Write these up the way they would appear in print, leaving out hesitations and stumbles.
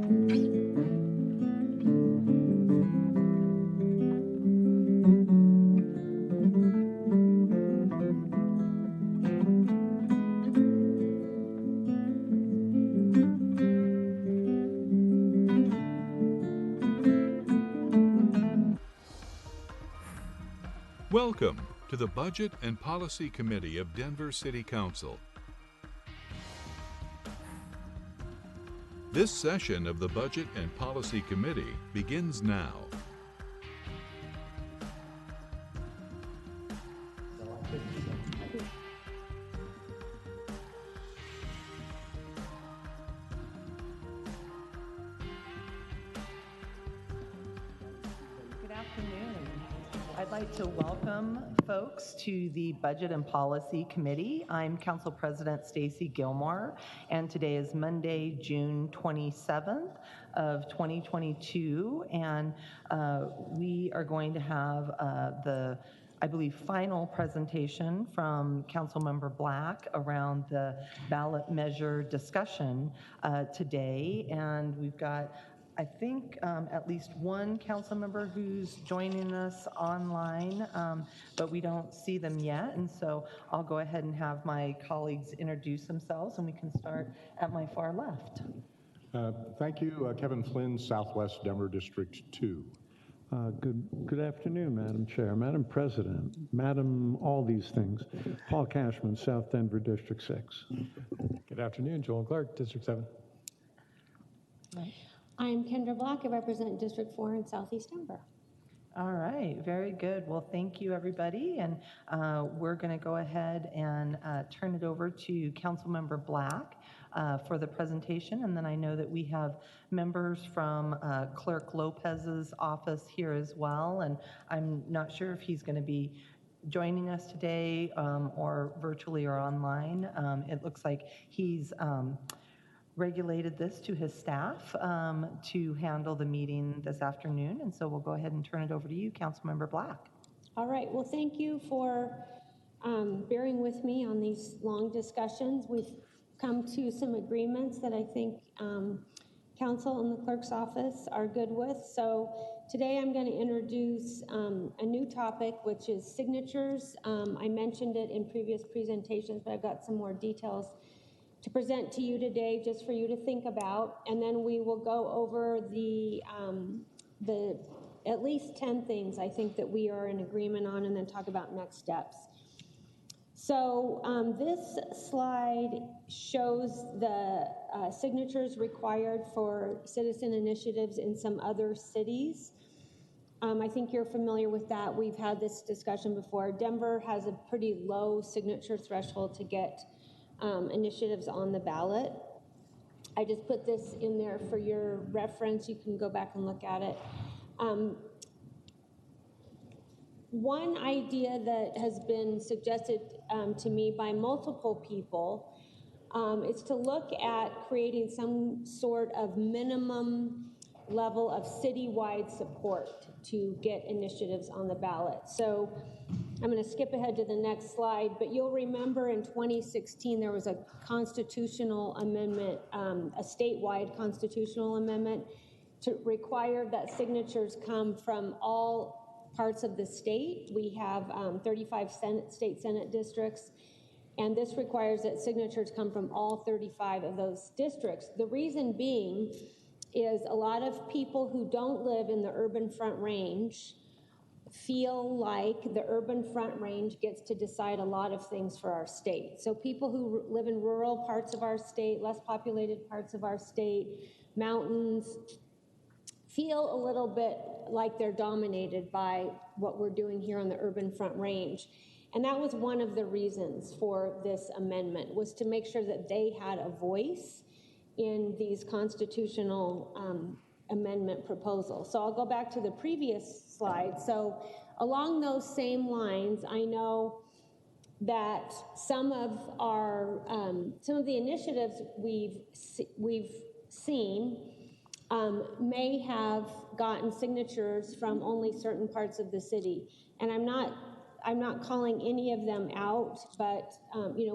Welcome to the Budget and Policy Committee of Denver City Council. This session of the Budget and Policy Committee begins now. Good afternoon. I'd like to welcome folks to the Budget and Policy Committee. I'm Council President Stacy Gilmore, and today is Monday, June 27th of 2022, and we are going to have I believe, final presentation from Councilmember Black around the ballot measure discussion today, and we've got I think at least one council member who's joining us online, but we don't see them yet. And so I'll go ahead and have my colleagues introduce themselves, and we can start at my far left. Thank you, Kevin Flynn, Southwest Denver District 2. Good afternoon, Madam Chair, Madam President, Madam all these things. Paul Cashman, South Denver District 6. Good afternoon, Joel Clark, District 7. Right. I'm Kendra Block. I represent District 4 in Southeast Denver. All right, very good. Well, thank you, everybody. And we're going to go ahead and turn it over to Councilmember Black for the presentation. And then I know that we have members from Clerk Lopez's office here as well. And I'm not sure if he's going to be joining us today or virtually or online. It looks like he's regulated this to his staff to handle the meeting this afternoon. And so we'll go ahead and turn it over to you, Councilmember Black. All right. Well, thank you for bearing with me on these long discussions. We've come to some agreements that I think Council and the Clerk's office are good with. So today I'm going to introduce a new topic, which is signatures. I mentioned it in previous presentations, but I've got some more details to present to you today, just for you to think about, and then we will go over the at least 10 things I think that we are in agreement on, and then talk about next steps. So this slide shows the signatures required for citizen initiatives in some other cities. I think you're familiar with that. We've had this discussion before. Denver has a pretty low signature threshold to get initiatives on the ballot. I just put this in there for your reference. You can go back and look at it. One idea that has been suggested to me by multiple people is to look at creating some sort of minimum level of citywide support to get initiatives on the ballot. So I'm going to skip ahead to the next slide, but you'll remember in 2016 there was a constitutional amendment, a statewide constitutional amendment to require that signatures come from all parts of the state. We have 35 state Senate districts, and this requires that signatures come from all 35 of those districts. The reason being is a lot of people who don't live in the urban Front Range feel like the urban Front Range gets to decide a lot of things for our state. So people who live in rural parts of our state, less populated parts of our state, mountains, feel a little bit like they're dominated by what we're doing here on the urban Front Range. And that was one of the reasons for this amendment, was to make sure that they had a voice in these constitutional amendment proposals. So I'll go back to the previous slide. So along those same lines, I know that some of the initiatives we've seen may have gotten signatures from only certain parts of the city, and I'm not calling any of them out, but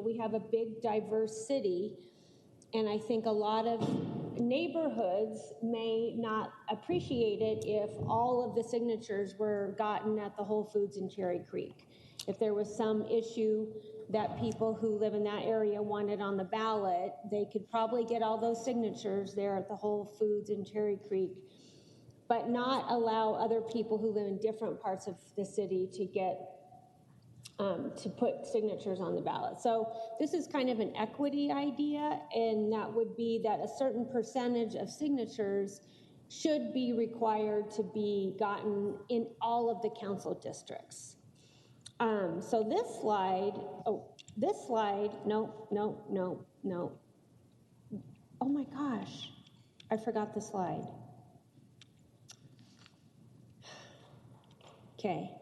we have a big diverse city, and I think a lot of neighborhoods may not appreciate it if all of the signatures were gotten at the Whole Foods in Cherry Creek. If there was some issue that people who live in that area wanted on the ballot, they could probably get all those signatures there at the Whole Foods in Cherry Creek, but not allow other people who live in different parts of the city to get to put signatures on the ballot. So this is kind of an equity idea, and that would be that a certain percentage of signatures should be required to be gotten in all of the council districts. So this slide, no. Oh my gosh, I forgot the slide. Okay.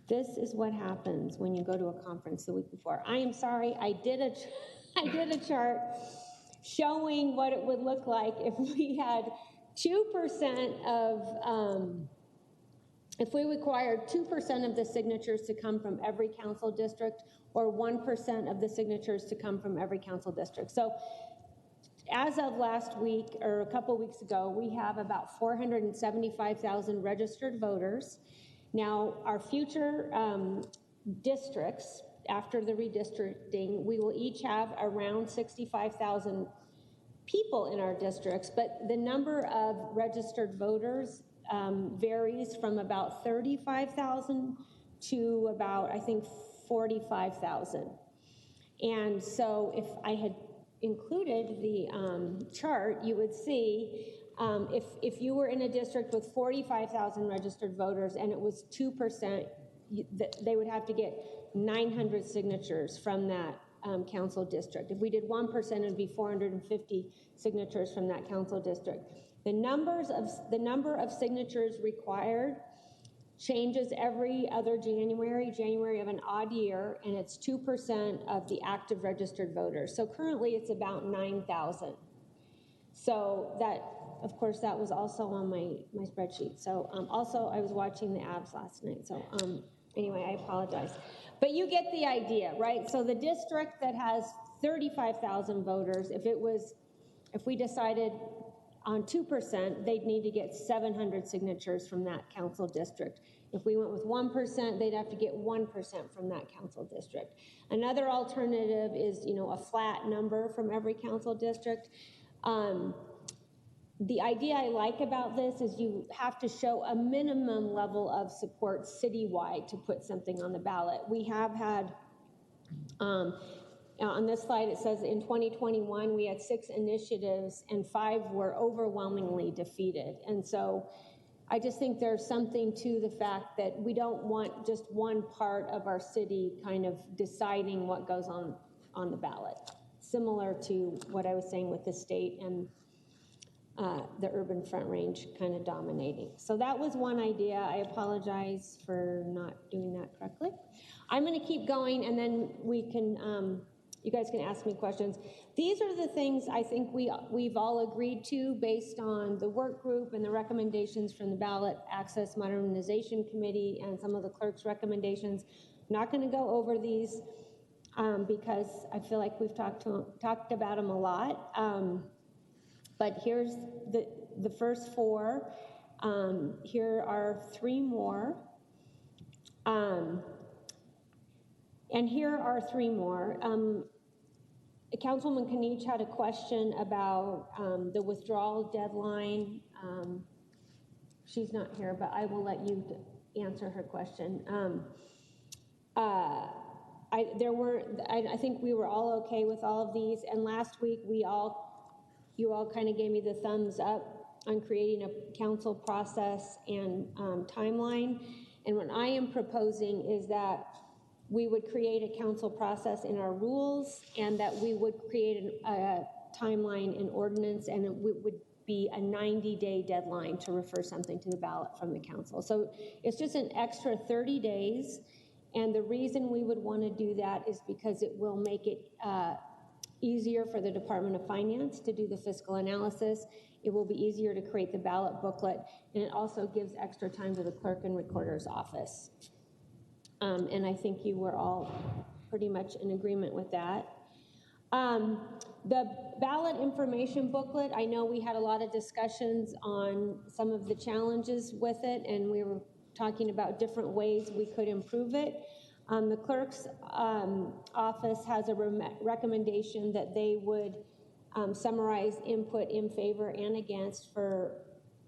This is what happens when you go to a conference the week before. I am sorry, I did a chart showing what it would look like if we had 2% of, if we required 2% of the signatures to come from every council district, or 1% of the signatures to come from every council district. So as of last week, or a couple weeks ago, we have about 475,000 registered voters. Now, our future districts, after the redistricting, we will each have around 65,000 people in our districts, but the number of registered voters varies from about 35,000 to about, I think, 45,000. And so if I had included the chart, you would see if you were in a district with 45,000 registered voters and it was 2%, they would have to get 900 signatures from that council district. If we did 1%, it would be 450 signatures from that council district. The number of signatures required changes every other January of an odd year, and it's 2% of the active registered voters. So currently it's about 9,000. So that, of course, that was also on my spreadsheet. So also I was watching the Avs last night. So anyway, I apologize. But you get the idea, right? So the district that has 35,000 voters, if we decided on 2%, they'd need to get 700 signatures from that council district. If we went with 1%, they'd have to get 1% from that council district. Another alternative is, a flat number from every council district. The idea I like about this is you have to show a minimum level of support citywide to put something on the ballot. We have had, on this slide it says in 2021 we had 6 initiatives and 5 were overwhelmingly defeated. And so I just think there's something to the fact that we don't want just one part of our city kind of deciding what goes on the ballot. Similar to what I was saying with the state and the urban Front Range kind of dominating. So that was one idea. I apologize for not doing that correctly. I'm going to keep going, and then we can, you guys can ask me questions. These are the things I think we've all agreed to based on the work group and the recommendations from the Ballot Access Modernization Committee and some of the clerk's recommendations. I'm not going to go over these because I feel like we've talked about them a lot. But here's the first 4. Here are 3 more. And here are 3 more. Councilwoman Kanich had a question about the withdrawal deadline. She's not here, but I will let you answer her question. I think we were all okay with all of these. And last week you all kind of gave me the thumbs up on creating a council process and timeline. And what I am proposing is that we would create a council process in our rules, and that we would create a timeline in ordinance, and it would be a 90-day deadline to refer something to the ballot from the council. So it's just an extra 30 days. And the reason we would want to do that is because it will make it easier for the Department of Finance to do the fiscal analysis. It will be easier to create the ballot booklet, and it also gives extra time to the clerk and recorder's office. And I think you were all pretty much in agreement with that. The ballot information booklet, I know we had a lot of discussions on some of the challenges with it, and we were talking about different ways we could improve it. The clerk's office has a recommendation that they would summarize input in favor and against for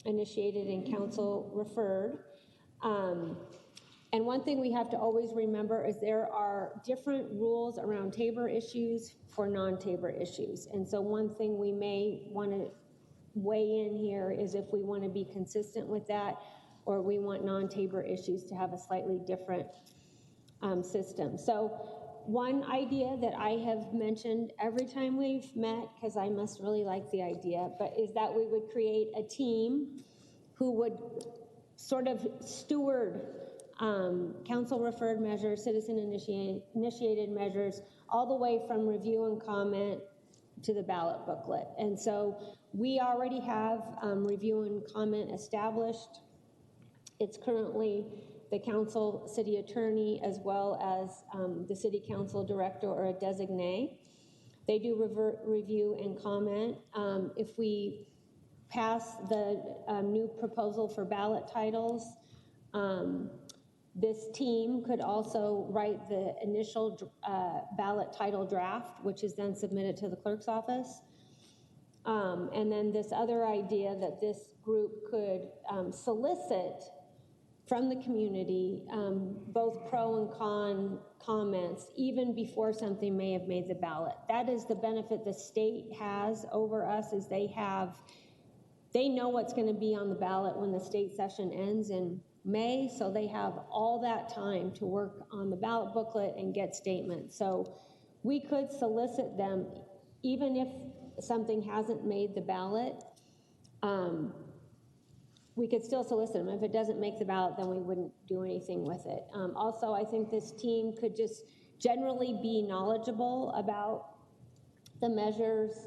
initiated and council referred. And one thing we have to always remember is there are different rules around Tabor issues for non-Tabor issues. And so one thing we may want to weigh in here is if we want to be consistent with that, or we want non-Tabor issues to have a slightly different system. So one idea that I have mentioned every time we've met, because I must really like the idea, but is that we would create a team who would sort of steward council referred measures, citizen initiated measures, all the way from review and comment to the ballot booklet. And so we already have review and comment established. It's currently the council, city attorney, as well as the city council director or a designee. They do review and comment. If we pass the new proposal for ballot titles, this team could also write the initial ballot title draft, which is then submitted to the clerk's office. And then this other idea that this group could solicit from the community both pro and con comments even before something may have made the ballot. That is the benefit the state has over us, is they know what's going to be on the ballot when the state session ends in May, so they have all that time to work on the ballot booklet and get statements. So we could solicit them even if something hasn't made the ballot. We could still solicit them. If it doesn't make the ballot, then we wouldn't do anything with it. Also, I think this team could just generally be knowledgeable about the measures,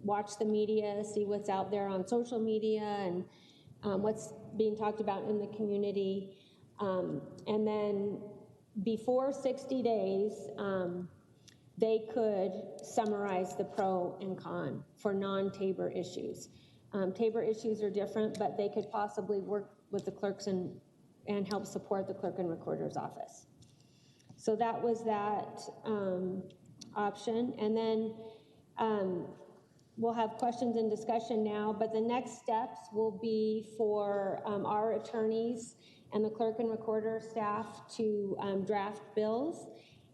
watch the media, see what's out there on social media and what's being talked about in the community. And then before 60 days, they could summarize the pro and con for non-Tabor issues. Tabor issues are different, but they could possibly work with the clerks and help support the clerk and recorder's office. So that was that option. And then we'll have questions and discussion now, but the next steps will be for our attorneys and the clerk and recorder staff to draft bills,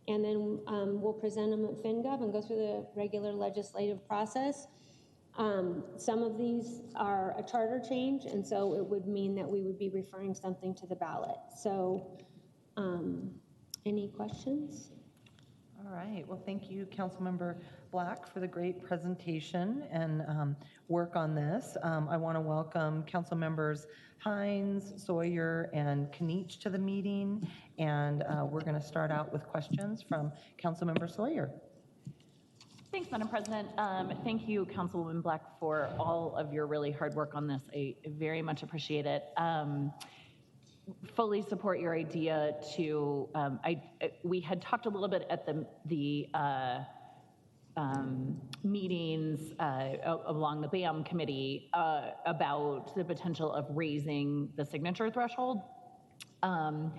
and then we'll present them at FinGov and go through the regular legislative process. Some of these are a charter change, and so it would mean that we would be referring something to the ballot. So any questions? All right, well, thank you, Councilmember Black, for the great presentation and work on this. I want to welcome Council Members Hines, Sawyer, and Kniech to the meeting, and we're going to start out with questions from Councilmember Sawyer. Thanks, Madam President. Thank you, Councilwoman Black, for all of your really hard work on this. I very much appreciate it. Fully support your idea to, we had talked a little bit at the meetings along the BAM committee about the potential of raising the signature threshold. And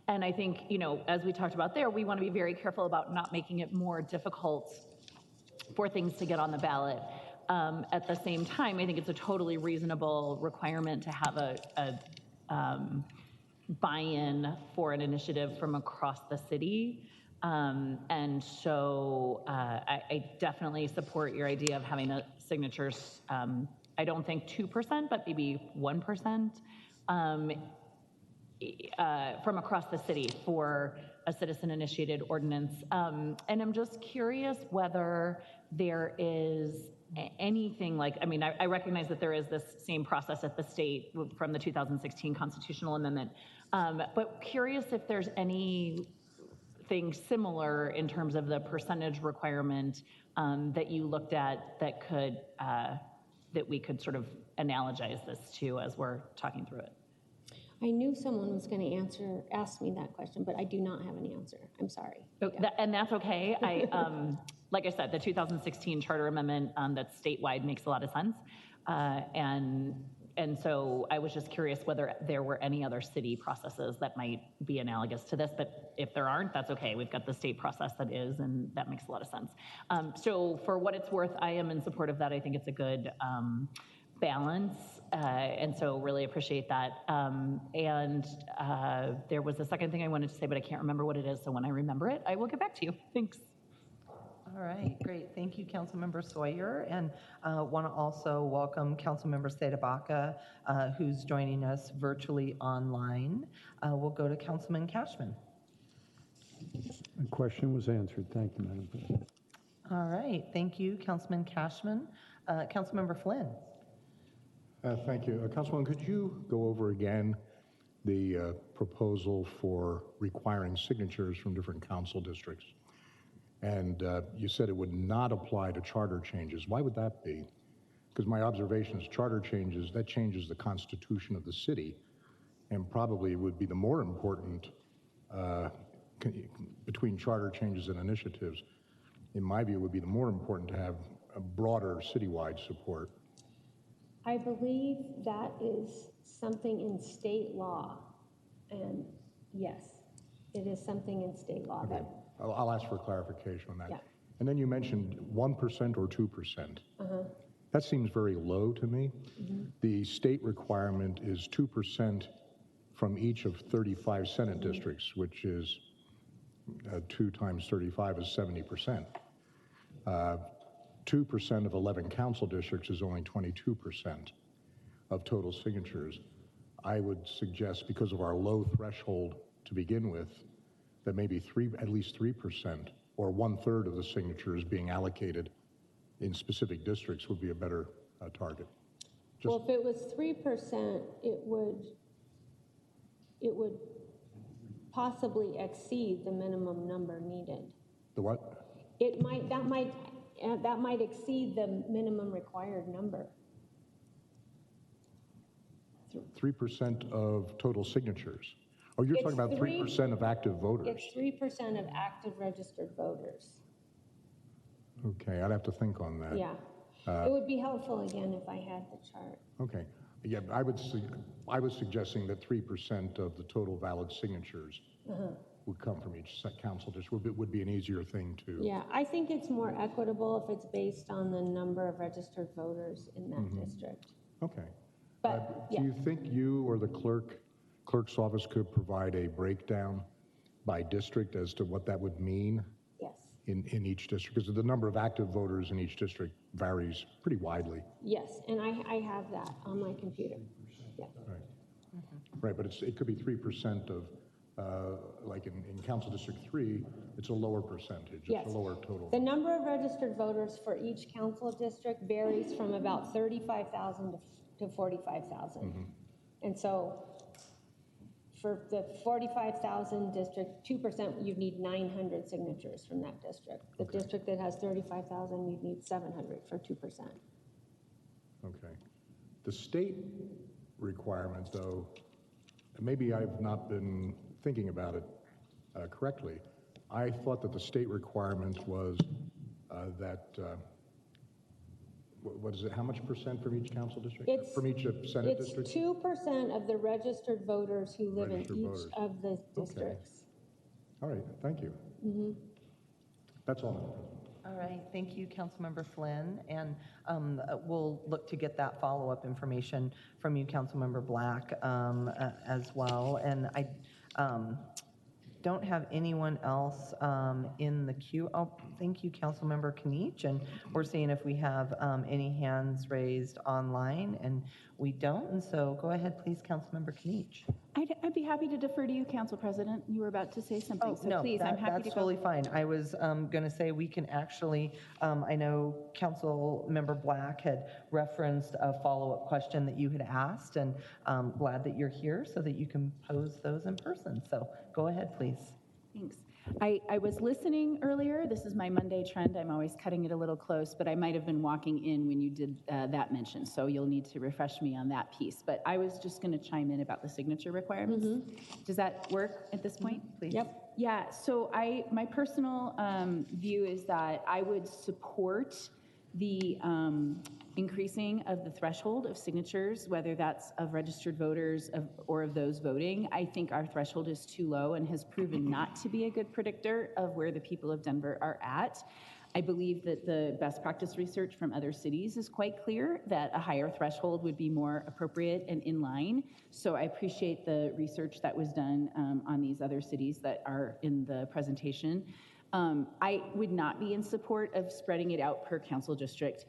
I think, as we talked about there, we want to be very careful about not making it more difficult for things to get on the ballot. At the same time, I think it's a totally reasonable requirement to have a buy-in for an initiative from across the city. And so I definitely support your idea of having the signatures, I don't think 2%, but maybe 1% from across the city for a citizen-initiated ordinance. And I'm just curious whether there is anything like, I recognize that there is this same process at the state from the 2016 constitutional amendment, but curious if there's anything similar in terms of the percentage requirement that you looked at that could, that we could sort of analogize this to as we're talking through it. I knew someone was going to ask me that question, but I do not have an answer. I'm sorry. And that's okay. Like I said, the 2016 charter amendment that's statewide makes a lot of sense. And so I was just curious whether there were any other city processes that might be analogous to this, but if there aren't, that's okay. We've got the state process that is, and that makes a lot of sense. So for what it's worth, I am in support of that. I think it's a good balance, and so really appreciate that. There was a second thing I wanted to say, but I can't remember what it is, so when I remember it, I will get back to you. Thanks. All right, great. Thank you, Councilmember Sawyer. And want to also welcome Councilmember Sedabaca, who's joining us virtually online. We'll go to Councilman Cashman. The question was answered. Thank you, Madam President. All right, thank you, Councilman Cashman. Councilmember Flynn. Thank you. Councilwoman, could you go over again the proposal for requiring signatures from different council districts? And you said it would not apply to charter changes. Why would that be? Because my observation is charter changes, that changes the constitution of the city, and probably would be the more important between charter changes and initiatives. In my view, it would be the more important to have a broader citywide support. I believe that is something in state law. And yes, it is something in state law. Okay. I'll ask for clarification on that. Yeah. And then you mentioned 1% or 2%. That seems very low to me. The state requirement is 2% from each of 35 Senate districts, which is 2 times 35 is 70%. 2% of 11 council districts is only 22% of total signatures. I would suggest, because of our low threshold to begin with, that maybe at least 3% or 1/3 of the signatures being allocated in specific districts would be a better target. Well, if it was 3%, it would possibly exceed the minimum number needed. The what? That might exceed the minimum required number. 3% of total signatures. Oh, you're talking about 3% of active voters. It's 3% of active registered voters. Okay, I'd have to think on that. Yeah. It would be helpful again if I had the chart. Okay. Yeah, I was suggesting that 3% of the total valid signatures would come from each council district. It would be an easier thing to. Yeah, I think it's more equitable if it's based on the number of registered voters in that district. Okay. But, do you think you or the clerk's office could provide a breakdown by district as to what that would mean? Yes. In each district, because the number of active voters in each district varies pretty widely. Yes, and I have that on my computer. Yeah. Right. Right, but it could be 3% of, like in Council District 3, it's a lower percentage. Yes. It's a lower total. The number of registered voters for each council district varies from about 35,000 to 45,000. And so for the 45,000 district, 2%, you'd need 900 signatures from that district. The district that has 35,000, you'd need 700 for 2%. Okay. The state requirement, though, maybe I've not been thinking about it correctly. I thought that the state requirement was what is it, how much percent from each council district? From each Senate district? It's 2% of the registered voters who live in each of the districts. All right, thank you. That's all. All right, thank you, Councilmember Flynn. And we'll look to get that follow-up information from you, Councilmember Black, as well. And I don't have anyone else in the queue. Oh, thank you, Councilmember Kniech. And we're seeing if we have any hands raised online, and we don't. And so go ahead, please, Councilmember Kniech. I'd be happy to defer to you, Council President. You were about to say something, Oh, so no, please, I'm happy to go. that's totally fine. I was going to say we can actually, I know Councilmember Black had referenced a follow-up question that you had asked, and glad that you're here so that you can pose those in person. So go ahead, please. Thanks. I was listening earlier. This is my Monday trend. I'm always cutting it a little close, but I might have been walking in when you did that mention, so you'll need to refresh me on that piece. But I was just going to chime in about the signature requirements. Does that work at this point, please? Yep. Yeah, so my personal view is that I would support the increasing of the threshold of signatures, whether that's of registered voters or of those voting. I think our threshold is too low and has proven not to be a good predictor of where the people of Denver are at. I believe that the best practice research from other cities is quite clear that a higher threshold would be more appropriate and in line. So I appreciate the research that was done on these other cities that are in the presentation. I would not be in support of spreading it out per council district.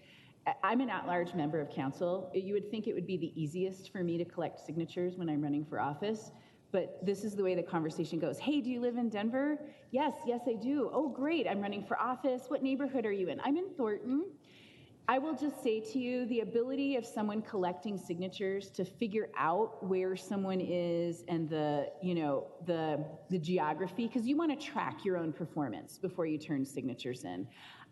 I'm an at-large member of council. You would think it would be the easiest for me to collect signatures when I'm running for office, but this is the way the conversation goes. Hey, do you live in Denver? Yes, I do. Oh, great, I'm running for office. What neighborhood are you in? I'm in Thornton. I will just say to you, the ability of someone collecting signatures to figure out where someone is and the geography, because you want to track your own performance before you turn signatures in.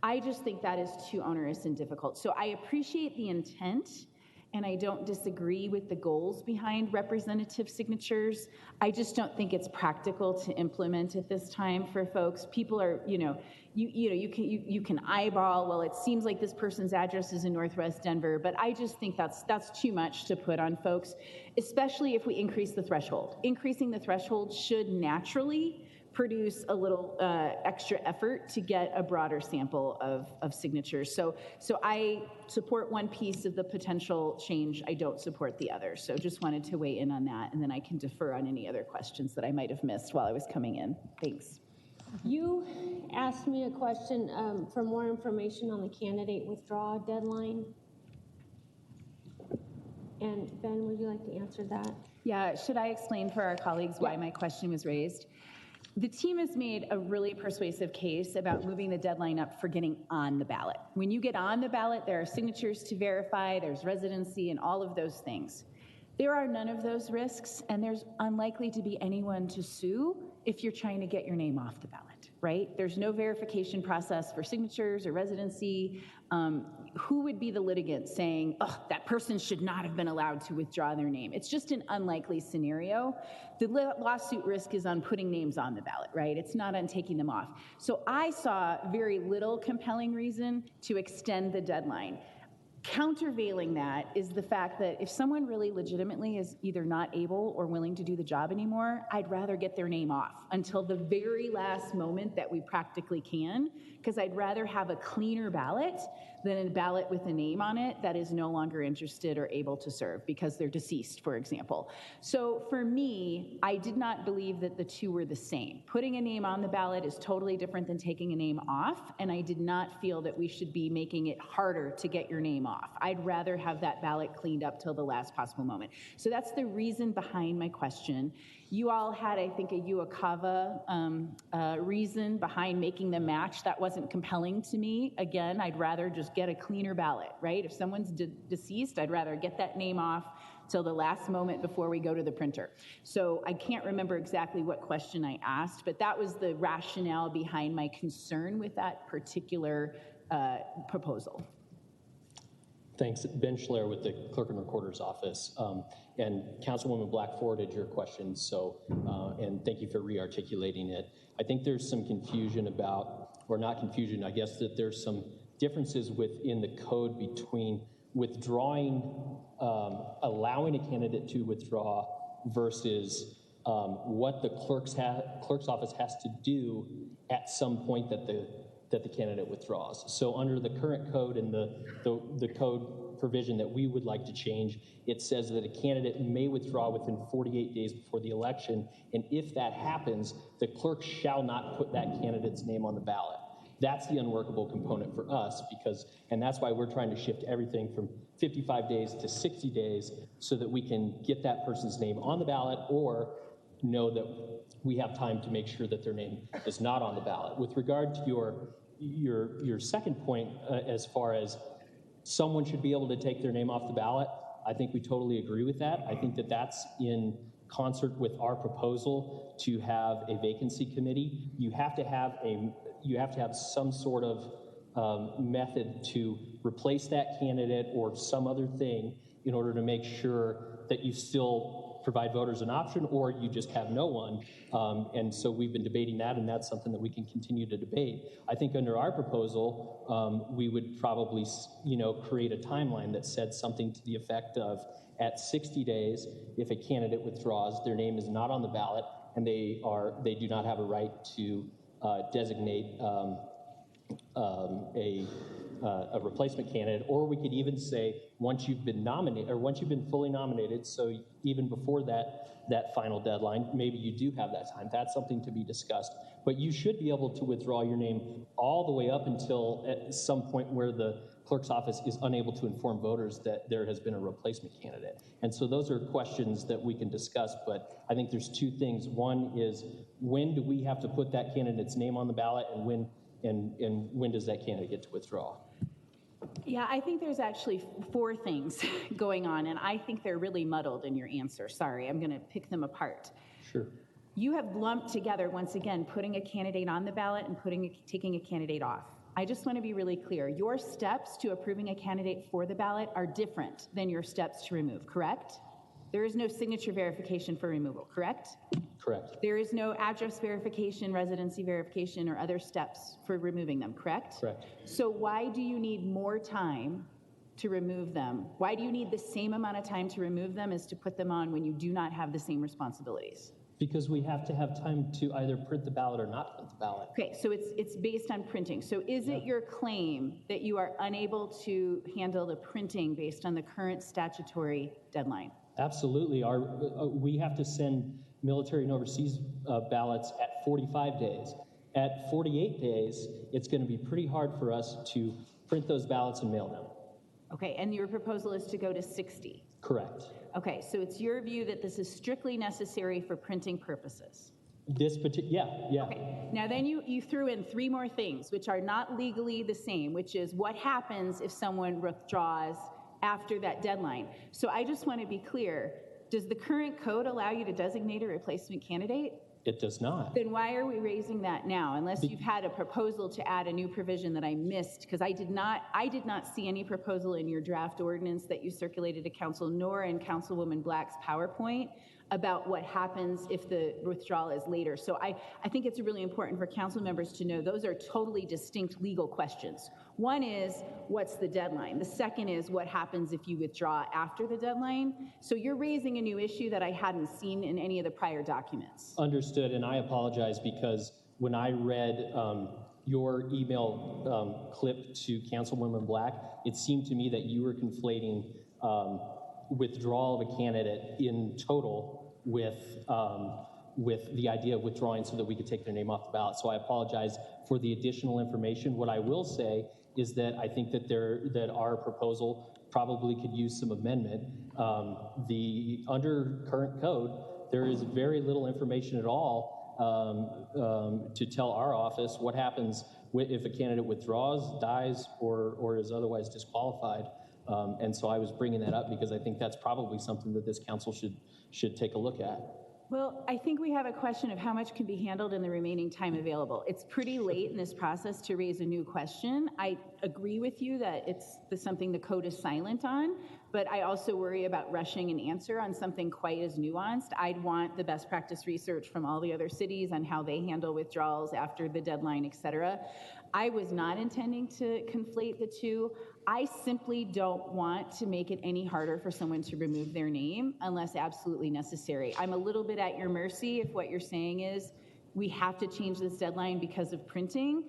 I just think that is too onerous and difficult. So I appreciate the intent, and I don't disagree with the goals behind representative signatures. I just don't think it's practical to implement at this time for folks. People are, you can eyeball, well, it seems like this person's address is in Northwest Denver, but I just think that's too much to put on folks, especially if we increase the threshold. Increasing the threshold should naturally produce a little extra effort to get a broader sample of signatures. So I support one piece of the potential change. I don't support the other. So just wanted to weigh in on that, and then I can defer on any other questions that I might have missed while I was coming in. Thanks. You asked me a question for more information on the candidate withdrawal deadline. And Ben, would you like to answer that? Yeah, should I explain for our colleagues why my question was raised? The team has made a really persuasive case about moving the deadline up for getting on the ballot. When you get on the ballot, there are signatures to verify, there's residency, and all of those things. There are none of those risks, and there's unlikely to be anyone to sue if you're trying to get your name off the ballot, right? There's no verification process for signatures or residency. Who would be the litigant saying, oh, that person should not have been allowed to withdraw their name? It's just an unlikely scenario. The lawsuit risk is on putting names on the ballot, right? It's not on taking them off. So I saw very little compelling reason to extend the deadline. Countervailing that is the fact that if someone really legitimately is either not able or willing to do the job anymore, I'd rather get their name off until the very last moment that we practically can, because I'd rather have a cleaner ballot than a ballot with a name on it that is no longer interested or able to serve because they're deceased, for example. So for me, I did not believe that the two were the same. Putting a name on the ballot is totally different than taking a name off, and I did not feel that we should be making it harder to get your name off. I'd rather have that ballot cleaned up till the last possible moment. So that's the reason behind my question. You all had, I think, a UOCAVA reason behind making the match. That wasn't compelling to me. Again, I'd rather just get a cleaner ballot, right? If someone's deceased, I'd rather get that name off till the last moment before we go to the printer. So I can't remember exactly what question I asked, but that was the rationale behind my concern with that particular proposal. Thanks. Ben Schler with the Clerk and Recorder's Office. And Councilwoman Black forwarded your question, so, and thank you for re-articulating it. I think there's some confusion about, or not confusion, I guess that there's some differences within the code between withdrawing, allowing a candidate to withdraw versus what the clerk's office has to do at some point that the candidate withdraws. So under the current code and the code provision that we would like to change, it says that a candidate may withdraw within 48 days before the election, and if that happens, the clerk shall not put that candidate's name on the ballot. That's the unworkable component for us and that's why we're trying to shift everything from 55 days to 60 days so that we can get that person's name on the ballot or know that we have time to make sure that their name is not on the ballot. With regard to your second point, as far as someone should be able to take their name off the ballot, I think we totally agree with that. I think that that's in concert with our proposal to have a vacancy committee, you have to have some sort of method to replace that candidate or some other thing in order to make sure that you still provide voters an option, or you just have no one. And so we've been debating that, and that's something that we can continue to debate. I think under our proposal, we would probably, create a timeline that said something to the effect of, at 60 days, if a candidate withdraws, their name is not on the ballot, and they do not have a right to designate a replacement candidate. Or we could even say, once you've been nominated, or once you've been fully nominated, so even before that final deadline, maybe you do have that time. That's something to be discussed. But you should be able to withdraw your name all the way up until at some point where the clerk's office is unable to inform voters that there has been a replacement candidate. And so those are questions that we can discuss, but I think there's two things. One is, when do we have to put that candidate's name on the ballot, and when does that candidate get to withdraw? Yeah, I think there's actually 4 things going on, and I think they're really muddled in your answer. Sorry, I'm going to pick them apart. Sure. You have lumped together, once again, putting a candidate on the ballot and taking a candidate off. I just want to be really clear. Your steps to approving a candidate for the ballot are different than your steps to remove, correct? There is no signature verification for removal, correct? Correct. There is no address verification, residency verification, or other steps for removing them, correct? Correct. So why do you need more time to remove them? Why do you need the same amount of time to remove them as to put them on when you do not have the same responsibilities? Because we have to have time to either print the ballot or not print the ballot. Okay, so it's based on printing. So is it your claim that you are unable to handle the printing based on the current statutory deadline? Absolutely. We have to send military and overseas ballots at 45 days. At 48 days, it's going to be pretty hard for us to print those ballots and mail them. Okay, and your proposal is to go to 60? Correct. Okay, so it's your view that this is strictly necessary for printing purposes? Yeah. Okay, now then you threw in 3 more things, which are not legally the same, which is what happens if someone withdraws after that deadline. So I just want to be clear, does the current code allow you to designate a replacement candidate? It does not. Then why are we raising that now, unless you've had a proposal to add a new provision that I missed? Because I did not see any proposal in your draft ordinance that you circulated to council, nor in Councilwoman Black's PowerPoint about what happens if the withdrawal is later. So I think it's really important for council members to know those are totally distinct legal questions. One is, what's the deadline? The second is, what happens if you withdraw after the deadline? So you're raising a new issue that I hadn't seen in any of the prior documents. Understood, and I apologize because when I read your email clip to Councilwoman Black, it seemed to me that you were conflating withdrawal of a candidate in total with the idea of withdrawing so that we could take their name off the ballot. So I apologize for the additional information. What I will say is that I think that our proposal probably could use some amendment. Under current code, there is very little information at all to tell our office what happens if a candidate withdraws, dies, or is otherwise disqualified. And so I was bringing that up because I think that's probably something that this council should take a look at. Well, I think we have a question of how much can be handled in the remaining time available. It's pretty late in this process to raise a new question. I agree with you that it's something the code is silent on, but I also worry about rushing an answer on something quite as nuanced. I'd want the best practice research from all the other cities on how they handle withdrawals after the deadline, et cetera. I was not intending to conflate the two. I simply don't want to make it any harder for someone to remove their name unless absolutely necessary. I'm a little bit at your mercy if what you're saying is we have to change this deadline because of printing.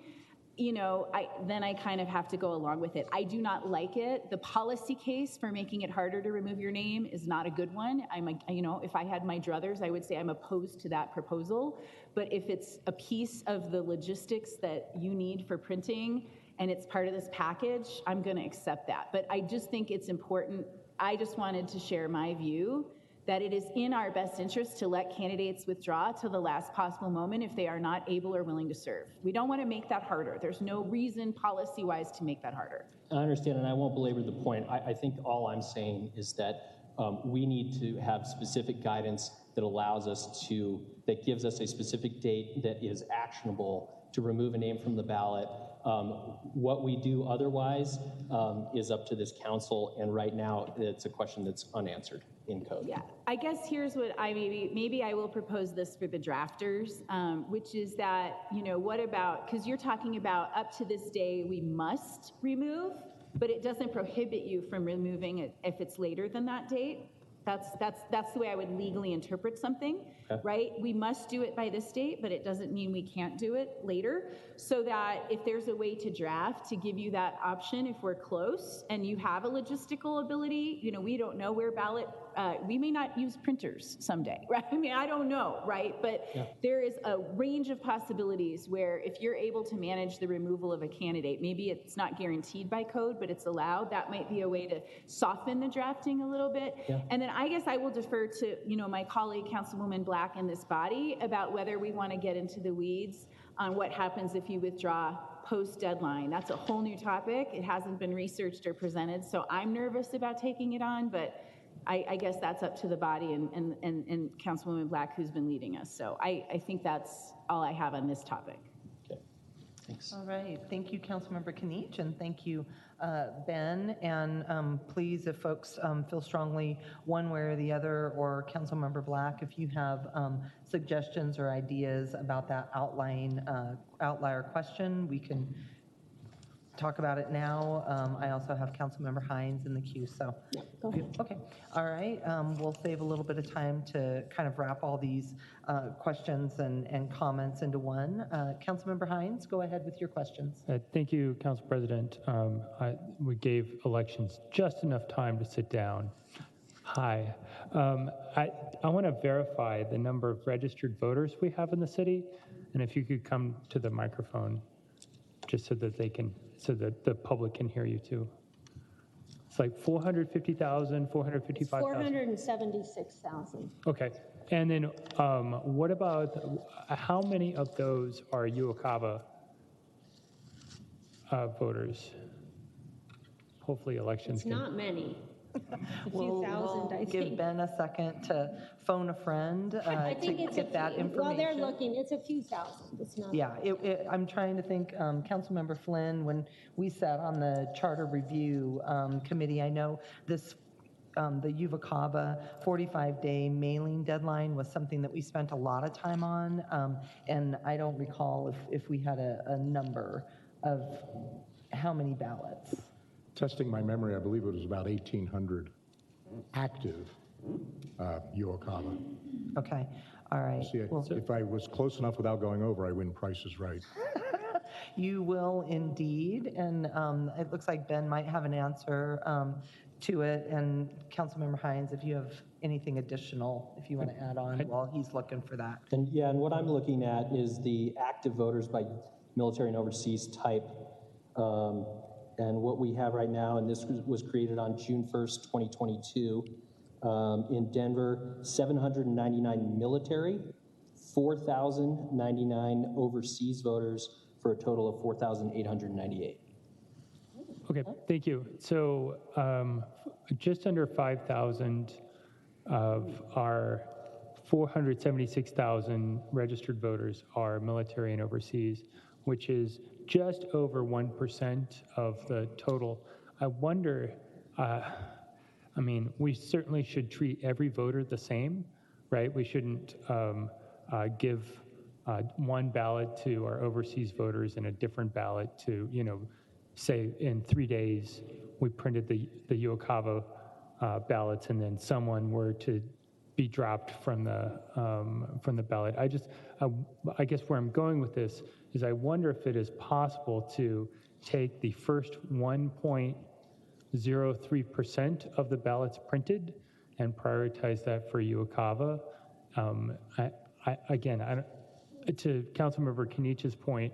Then I kind of have to go along with it. I do not like it. The policy case for making it harder to remove your name is not a good one. If I had my druthers, I would say I'm opposed to that proposal. But if it's a piece of the logistics that you need for printing and it's part of this package, I'm going to accept that. But I just think it's important. I just wanted to share my view that it is in our best interest to let candidates withdraw to the last possible moment if they are not able or willing to serve. We don't want to make that harder. There's no reason policy-wise to make that harder. I understand, and I won't belabor the point. I think all I'm saying is that We need to have specific guidance that allows us to, that gives us a specific date that is actionable to remove a name from the ballot. What we do otherwise is up to this council, and right now it's a question that's unanswered in code. Yeah, I guess here's what I maybe I will propose this for the drafters, which is that, you know, what about, because you're talking about up to this day we must remove, but it doesn't prohibit you from removing it if it's later than that date. That's the way I would legally interpret something, right? We must do it by this date, but it doesn't mean we can't do it later. So that if there's a way to draft to give you that option, if we're close and you have a logistical ability, you know, we don't know where ballot, we may not use printers someday, right? I mean, I don't know, right? But there is a range of possibilities where if you're able to manage the removal of a candidate, maybe it's not guaranteed by code, but it's allowed, that might be a way to soften the drafting a little bit. And then I guess I will defer to, you know, my colleague, Councilwoman Black, in this body about whether we want to get into the weeds on what happens if you withdraw post-deadline. That's a whole new topic. It hasn't been researched or presented, so I'm nervous about taking it on, but I guess that's up to the body and Councilwoman Black, who's been leading us. So I think that's all I have on this topic. Okay, thanks. All right, thank you, Councilmember Kinich, and thank you, Ben. And please, if folks feel strongly one way or the other, or Councilmember Black, if you have suggestions or ideas about that outlier question, we can talk about it now. I also have Councilmember Hines in the queue, so. Go ahead. Okay, all right. We'll save a little bit of time to kind of wrap all these questions and comments into one. Councilmember Hines, go ahead with your questions. Thank you, Council President. We gave elections just enough time to sit down. Hi. I want to verify the number of registered voters we have in the city, and if you could come to the microphone just so that they can, so that the public can hear you too. It's like 450,000, 455,000? 476,000. Okay. And then what about, how many of those are Uokava voters? Hopefully elections It's not many. A few We'll thousand, I give think. Ben a second to phone a friend I to think it's get that information. While they're looking, it's a few thousand. It's not. Yeah, I'm trying to think, Councilmember Flynn, when we sat on the Charter Review Committee, I know this, the Uokava 45-day mailing deadline was something that we spent a lot of time on, and I don't recall if we had a number of how many ballots. Testing my memory, I believe it was about 1,800 active Uokava. Okay, all right. See, if I was close enough without going over, I win Price is Right. You will indeed, and it looks like Ben might have an answer to it, and Councilmember Hines, if you have anything additional, if you want to add on while he's looking for that. And yeah, and what I'm looking at is the active voters by military and overseas type. And what we have right now, and this was created on June 1st, 2022, in Denver, 799 military, 4,099 overseas voters, for a total of 4,898. Okay, thank you. So just under 5,000 of our 476,000 registered voters are military and overseas, which is just over 1% of the total. I wonder, I mean, we certainly should treat every voter the same, right? We shouldn't give one ballot to our overseas voters and a different ballot to, you know, say in 3 days we printed the Uokava ballots and then someone were to be dropped from the ballot. I guess where I'm going with this is I wonder if it is possible to take the first 1.03% of the ballots printed and prioritize that for Uokava. To Councilmember Kinich's point,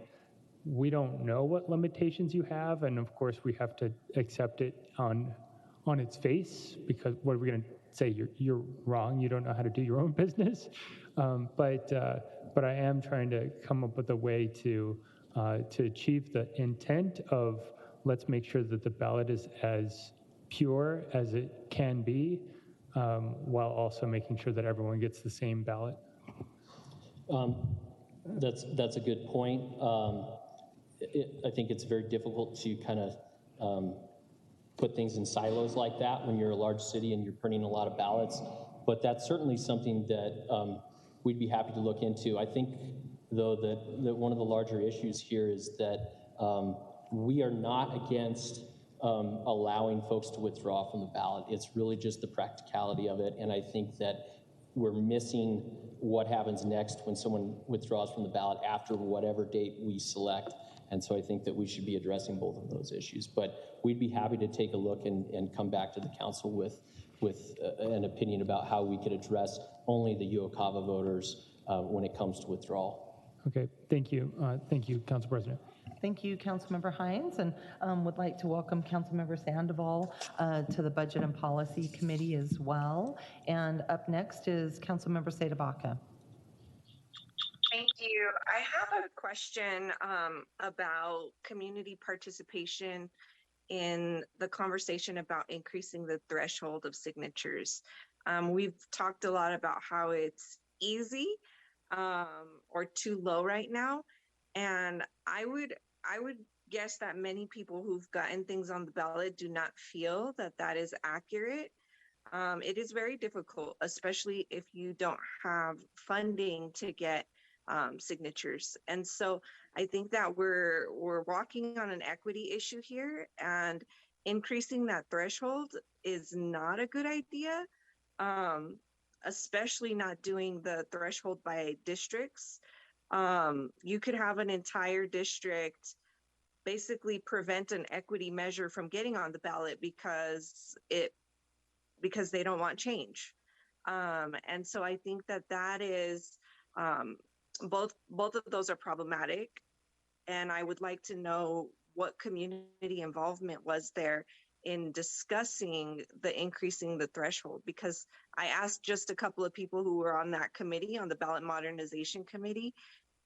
we don't know what limitations you have, and of course we have to accept it on its face, because what are we going to say? You're wrong. You don't know how to do your own business. But I am trying to come up with a way to achieve the intent of, let's make sure that the ballot is as pure as it can be, while also making sure that everyone gets the same ballot? That's a good point. I think it's very difficult to kind of put things in silos like that when you're a large city and you're printing a lot of ballots. But that's certainly something that we'd be happy to look into. I think, though, that one of the larger issues here is that we are not against allowing folks to withdraw from the ballot. It's really just the practicality of it. And I think that we're missing what happens next when someone withdraws from the ballot after whatever date we select. And so I think that we should be addressing both of those issues. But we'd be happy to take a look and come back to the council with an opinion about how we could address only the UOCAVA voters when it comes to withdrawal. Okay, thank you. Thank you, Council President. Thank you, Councilmember Hines, and would like to welcome Councilmember Sandoval to the Budget and Policy Committee as well. And up next is Councilmember Seda-Baca. Thank you. I have a question about community participation in the conversation about increasing the threshold of signatures. We've talked a lot about how it's easy or too low right now. And I would guess that many people who've gotten things on the ballot do not feel that that is accurate. It is very difficult, especially if you don't have funding to get signatures. And so I think that we're walking on an equity issue here, and increasing that threshold is not a good idea, especially not doing the threshold by districts. You could have an entire district basically prevent an equity measure from getting on the ballot because they don't want change. And so I think that is both of those are problematic. And I would like to know what community involvement was there in discussing the increasing the threshold, because I asked just a couple of people who were on that committee, on the Ballot Modernization Committee,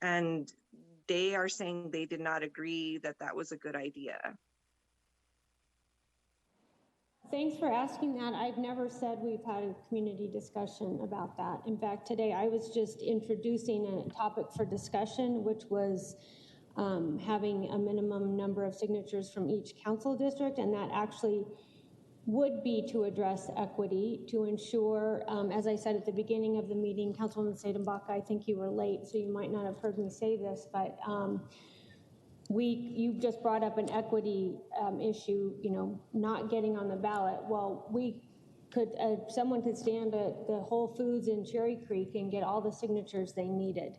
and they are saying they did not agree that that was a good idea. Thanks for asking that. I've never said we've had a community discussion about that. In fact, today I was just introducing a topic for discussion, which was having a minimum number of signatures from each council district, and that actually would be to address equity, to ensure, as I said at the beginning of the meeting, Councilwoman Seda-Baca, I think you were late, so you might not have heard me say this, but you just brought up an equity issue, not getting on the ballot. Well, someone could stand at the Whole Foods in Cherry Creek and get all the signatures they needed.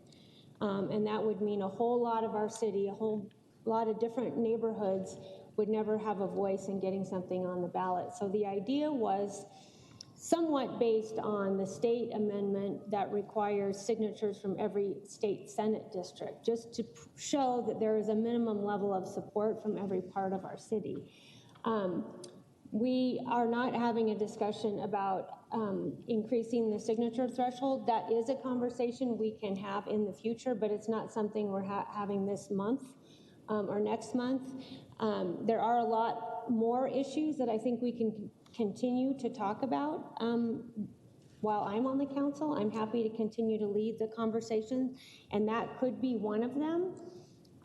And that would mean a whole lot of our city, a whole lot of different neighborhoods would never have a voice in getting something on the ballot. So the idea was somewhat based on the state amendment that requires signatures from every state Senate district, just to show that there is a minimum level of support from every part of our city. We are not having a discussion about increasing the signature threshold. That is a conversation we can have in the future, but it's not something we're having this month or next month. There are a lot more issues that I think we can continue to talk about while I'm on the council. I'm happy to continue to lead the conversation, and that could be one of them.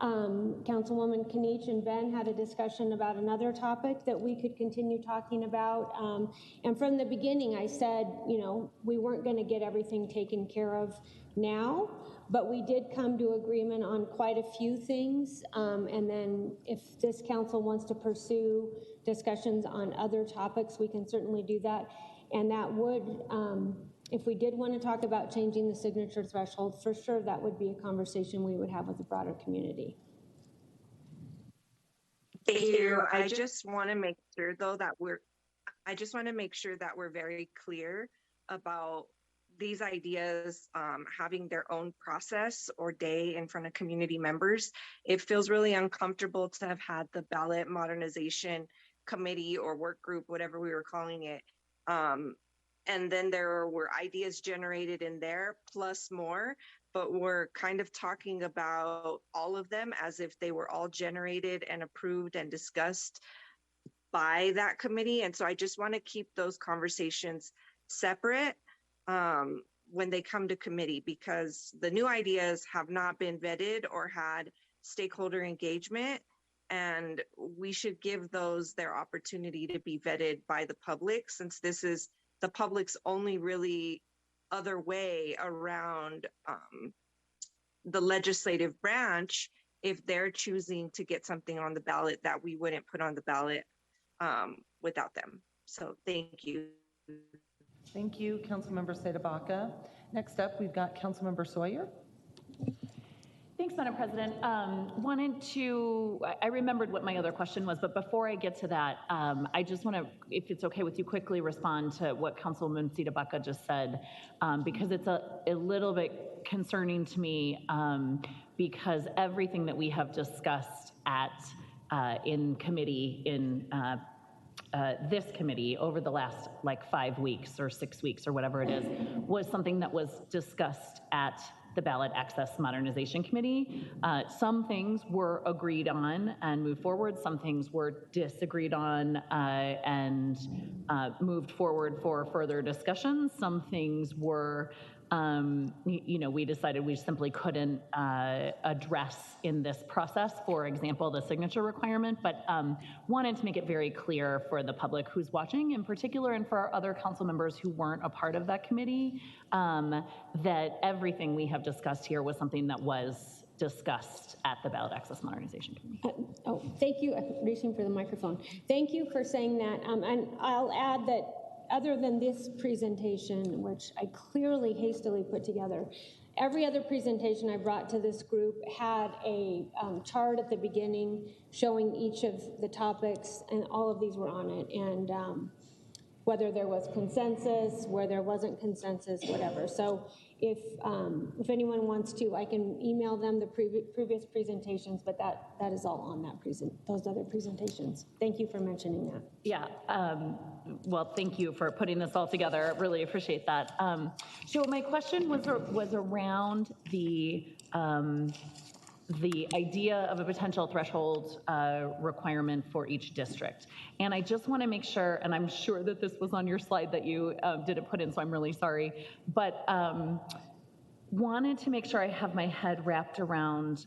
Councilwoman Kniech and Ben had a discussion about another topic that we could continue talking about. And from the beginning, I said, we weren't going to get everything taken care of now, but we did come to agreement on quite a few things. And then if this council wants to pursue discussions on other topics, we can certainly do that. And that would, if we did want to talk about changing the signature threshold, for sure, that would be a conversation we would have with the broader community. Thank you. I just want to make sure, though, that we're very clear about these ideas having their own process or day in front of community members. It feels really uncomfortable to have had the Ballot Modernization Committee or work group, whatever we were calling it. And then there were ideas generated in there, plus more, but we're kind of talking about all of them as if they were all generated and approved and discussed by that committee. And so I just want to keep those conversations separate when they come to committee, because the new ideas have not been vetted or had stakeholder engagement. And we should give those their opportunity to be vetted by the public, since this is the public's only really other way around the legislative branch if they're choosing to get something on the ballot that we wouldn't put on the ballot without them. So thank you. Thank you, Councilmember Sedabaca. Next up, we've got Councilmember Sawyer. Thanks, Madam President. I remembered what my other question was, but before I get to that, I just want to, if it's okay with you, quickly respond to what Councilwoman Sedabaca just said, because it's a little bit concerning to me, because everything that we have discussed in committee, this committee over the last like 5 weeks or 6 weeks or whatever it is, was something that was discussed at the Ballot Access Modernization Committee. Some things were agreed on and moved forward. Some things were disagreed on and moved forward for further discussion. Some things were, we decided we simply couldn't address in this process, for example, the signature requirement, but wanted to make it very clear for the public who's watching in particular, and for our other council members who weren't a part of that committee, that everything we have discussed here was something that was discussed at the Ballot Access Modernization Committee. Thank you. I'm reaching for the microphone. Thank you for saying that. And I'll add that other than this presentation, which I clearly hastily put together, every other presentation I brought to this group had a chart at the beginning showing each of the topics, and all of these were on it. And whether there was consensus, where there wasn't consensus, whatever. So if anyone wants to, I can email them the previous presentations, but that is all on that those other presentations. Thank you for mentioning that. Yeah, well, thank you for putting this all together. Really appreciate that. So my question was around the idea of a potential threshold requirement for each district. And I just want to make sure, and I'm sure that this was on your slide that you didn't put in, so I'm really sorry, but wanted to make sure I have my head wrapped around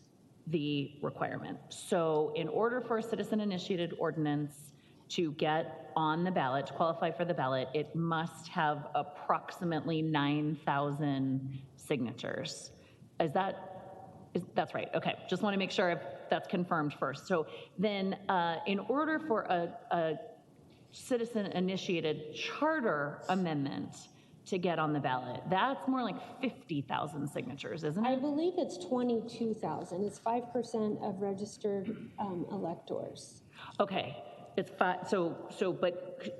the requirement. So in order for a citizen-initiated ordinance to get on the ballot, to qualify for the ballot, it must have approximately 9,000 signatures. That's right, okay. Just want to make sure if that's confirmed first. So then in order for a citizen-initiated charter amendment to get on the ballot, that's more like 50,000 signatures, isn't it? I believe it's 22,000. It's 5% of registered electors. Okay, it's but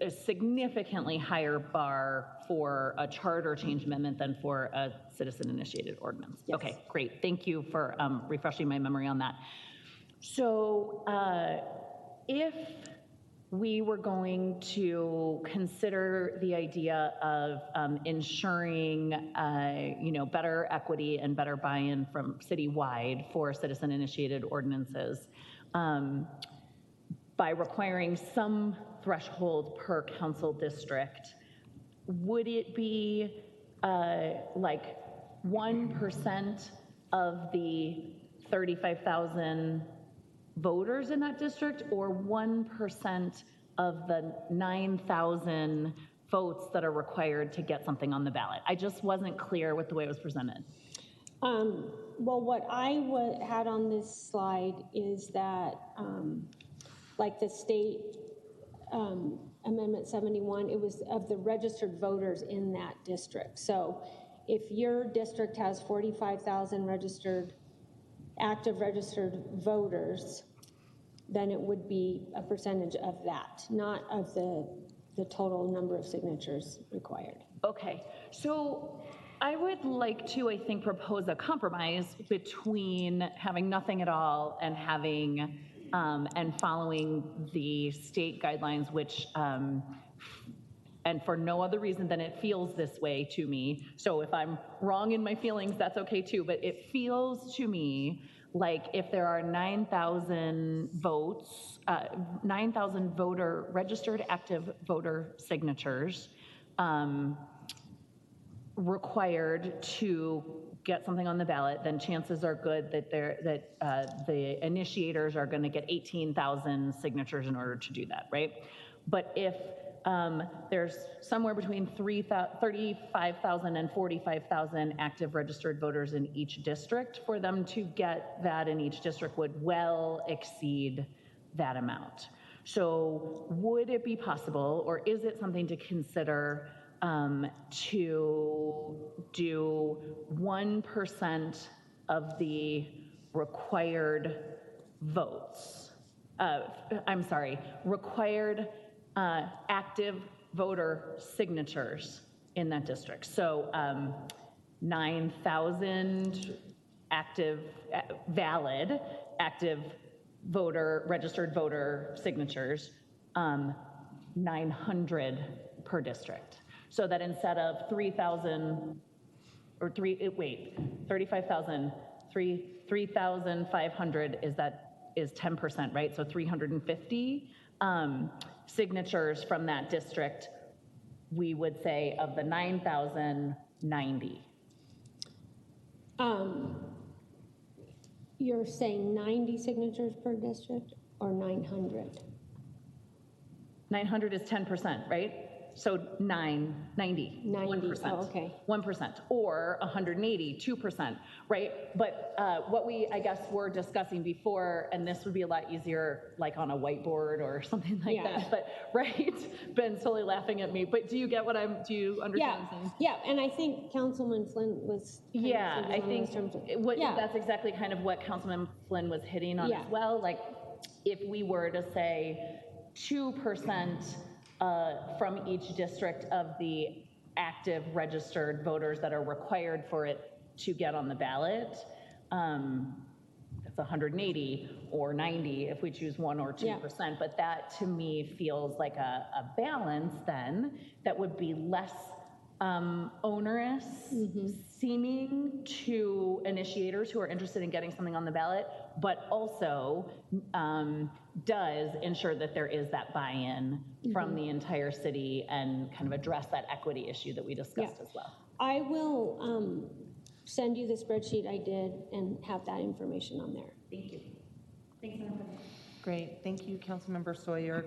a significantly higher bar for a charter change amendment than for a citizen-initiated ordinance. Yes. Okay, great. Thank you for refreshing my memory on that. So if we were going to consider the idea of ensuring better equity and better buy-in from citywide for citizen-initiated ordinances, by requiring some threshold per council district, would it be like 1% of the 35,000 voters in that district, or 1% of the 9,000 votes that are required to get something on the ballot? I just wasn't clear with the way it was presented. Well, what I had on this slide is that, like the state Amendment 71, it was of the registered voters in that district. So if your district has 45,000 active registered voters, then it would be a percentage of that, not of the total number of signatures required. Okay, so I would like to, I think, propose a compromise between having nothing at all and having and following the state guidelines, which, and for no other reason than it feels this way to me. So if I'm wrong in my feelings, that's okay too, but it feels to me like if there are 9,000 votes, 9,000 registered active voter signatures, required to get something on the ballot, then chances are good that the initiators are going to get 18,000 signatures in order to do that, right? But if there's somewhere between 35,000 and 45,000 active registered voters in each district, for them to get that in each district would well exceed that amount. So would it be possible, or is it something to consider, to do 1% of the required votes? Required active voter signatures in that district. So 9,000 active, valid, active voter, registered voter signatures, 900 per district. So that instead of 3,000, or 35,000, 3,500 is 10%, right? So 350 signatures from that district, we would say of the 9,000, 90. You're saying 90 signatures per district or 900? 900 is 10%, right? So 90, 1%. Oh, okay. 1%, or 180, 2%, right? But what we, I guess, were discussing before, and this would be a lot easier like on a whiteboard or something like that, but, right? Ben's totally laughing at me, but do you get what do you understand what I'm saying? Yeah, and I think Councilman Flynn was I think that's exactly kind of what Councilman Flynn was hitting on as well. Like, if we were to say 2% from each district of the active registered voters that are required for it to get on the ballot, it's 180 or 90 if we choose 1 or 2%, but that to me feels like a balance then that would be less onerous seeming to initiators who are interested in getting something on the ballot, but also does ensure that there is that buy-in from the entire city and kind of address that equity issue that we discussed as well. I will send you the spreadsheet I did and have that information on there. Thank you. Thanks, Madam President. Great, thank you, Councilmember Sawyer.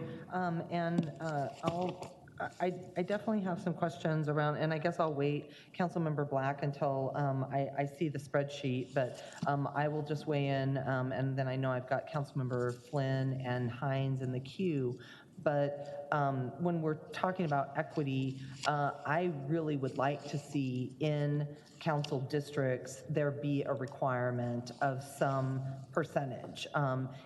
I definitely have some questions around, and I guess I'll wait, Councilmember Black, until I see the spreadsheet, but I will just weigh in, and then I know I've got Councilmember Flynn and Hines in the queue. But when we're talking about equity, I really would like to see in council districts there be a requirement of some percentage.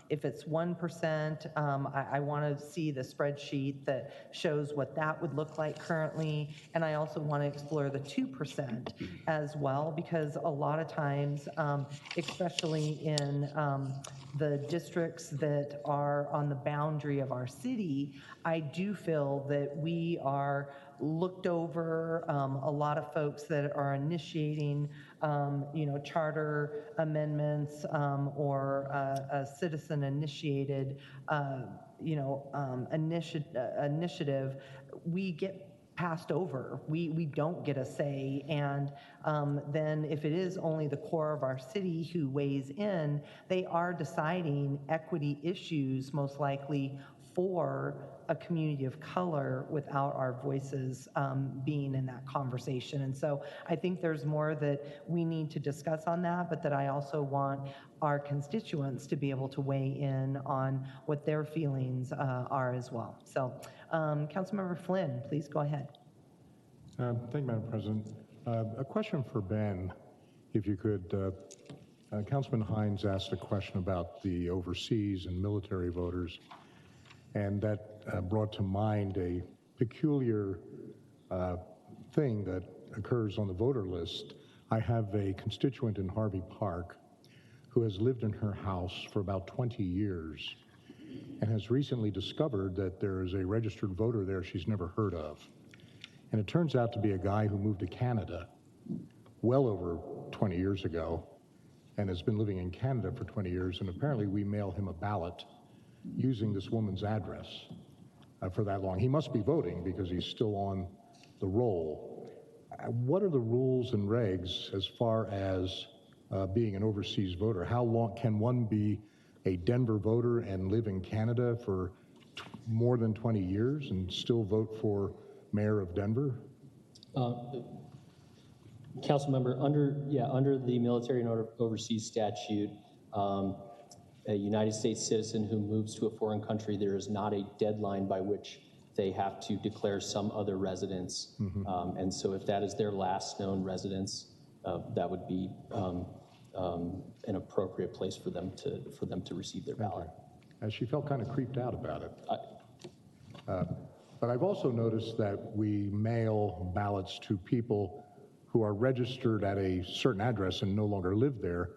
If it's 1%, I want to see the spreadsheet that shows what that would look like currently, and I also want to explore the 2% as well, because a lot of times, especially in the districts that are on the boundary of our city, I do feel that we are looked over. A lot of folks that are initiating, charter amendments or a citizen-initiated, initiative, we get passed over. We don't get a say, and then if it is only the core of our city who weighs in, they are deciding equity issues most likely for a community of color without our voices being in that conversation. And so I think there's more that we need to discuss on that, but that I also want our constituents to be able to weigh in on what their feelings are as well. So Councilmember Flynn, please go ahead. Thank you, Madam President. A question for Ben, if you could. Councilman Hines asked a question about the overseas and military voters, and that brought to mind a peculiar thing that occurs on the voter list. I have a constituent in Harvey Park who has lived in her house for about 20 years and has recently discovered that there is a registered voter there she's never heard of. And it turns out to be a guy who moved to Canada well over 20 years ago and has been living in Canada for 20 years, and apparently we mail him a ballot using this woman's address for that long. He must be voting because he's still on the roll. what are the rules and regs as far as being an overseas voter? How long can one be a Denver voter and live in Canada for more than 20 years and still vote for mayor of Denver? Council member, under the military and overseas statute, a United States citizen who moves to a foreign country, there is not a deadline by which they have to declare some other residence. And so if that is their last known residence, that would be an appropriate place for them to receive their ballot. As she felt kind of creeped out about it. But I've also noticed that we mail ballots to people who are registered at a certain address and no longer live there,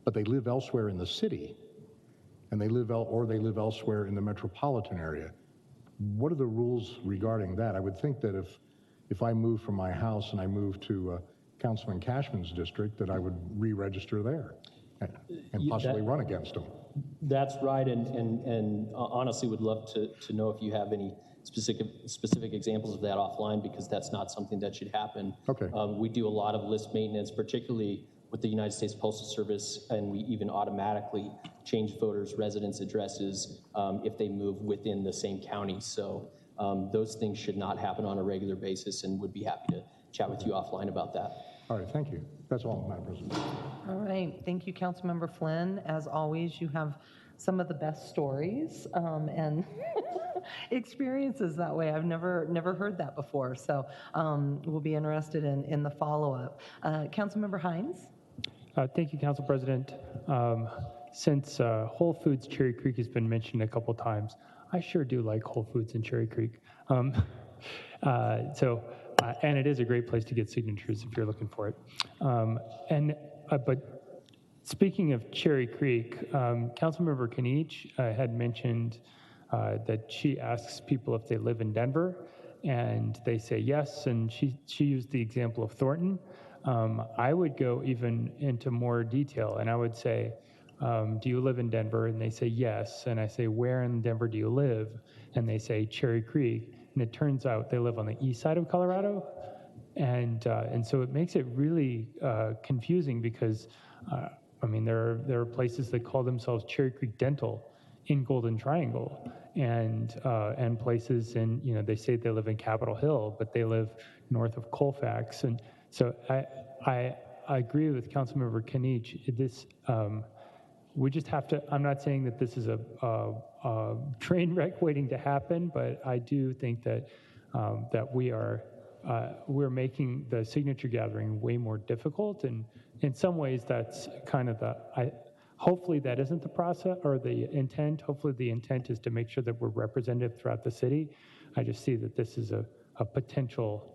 but they live elsewhere in the city, and they live elsewhere in the metropolitan area. What are the rules regarding that? I would think that if I move from my house and I move to Councilman Cashman's district, that I would re-register there and possibly run against him. That's right, and honestly would love to know if you have any specific examples of that offline, because that's not something that should happen. Okay. We do a lot of list maintenance, particularly with the United States Postal Service, and we even automatically change voters' residence addresses if they move within the same county. So those things should not happen on a regular basis, and would be happy to chat with you offline about that. All right, thank you. That's all, Madam President. All right, thank you, Councilmember Flynn. As always, you have some of the best stories and experiences that way. I've never heard that before, so we'll be interested in the follow-up. Councilmember Hines? Thank you, Council President. Since Whole Foods Cherry Creek has been mentioned a couple times, I sure do like Whole Foods in Cherry Creek. And it is a great place to get signatures if you're looking for it. But speaking of Cherry Creek, Councilmember Kinich had mentioned that she asks people if they live in Denver, and they say yes, and she used the example of Thornton. I would go even into more detail, and I would say, do you live in Denver? And they say yes, and I say, where in Denver do you live? And they say Cherry Creek, and it turns out they live on the east side of Colorado, and so it makes it really confusing, because I mean, there are places that call themselves Cherry Creek Dental in Golden Triangle, and places in, they say they live in Capitol Hill, but they live north of Colfax. And so I agree with Councilmember Kinich. This we just have to. I'm not saying that this is a train wreck waiting to happen, but I do think that we're making the signature gathering way more difficult, and in some ways that's kind of hopefully that isn't the process or the intent. Hopefully the intent is to make sure that we're representative throughout the city. I just see that this is a potential